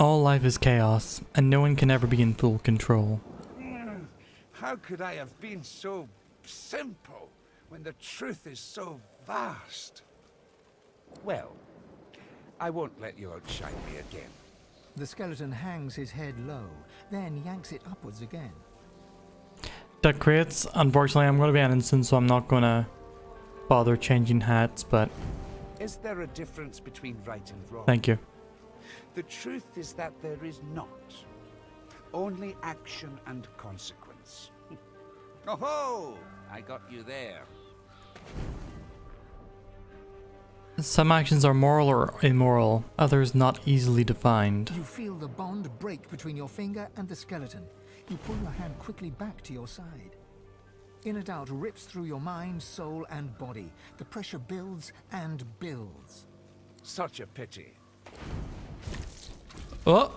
All life is chaos, and no one can ever be in full control. How could I have been so simple when the truth is so vast? Well, I won't let you outshine me again. The skeleton hangs his head low, then yanks it upwards again. That creates, unfortunately, I'm going to be an instant, so I'm not going to bother changing hats, but Is there a difference between right and wrong? thank you. The truth is that there is not. Only action and consequence. Oh-ho! I got you there. Some actions are moral or immoral, others not easily defined. You feel the bond break between your finger and the skeleton. You pull your hand quickly back to your side. Inner doubt rips through your mind, soul, and body. The pressure builds and builds. Such a pity. Oh!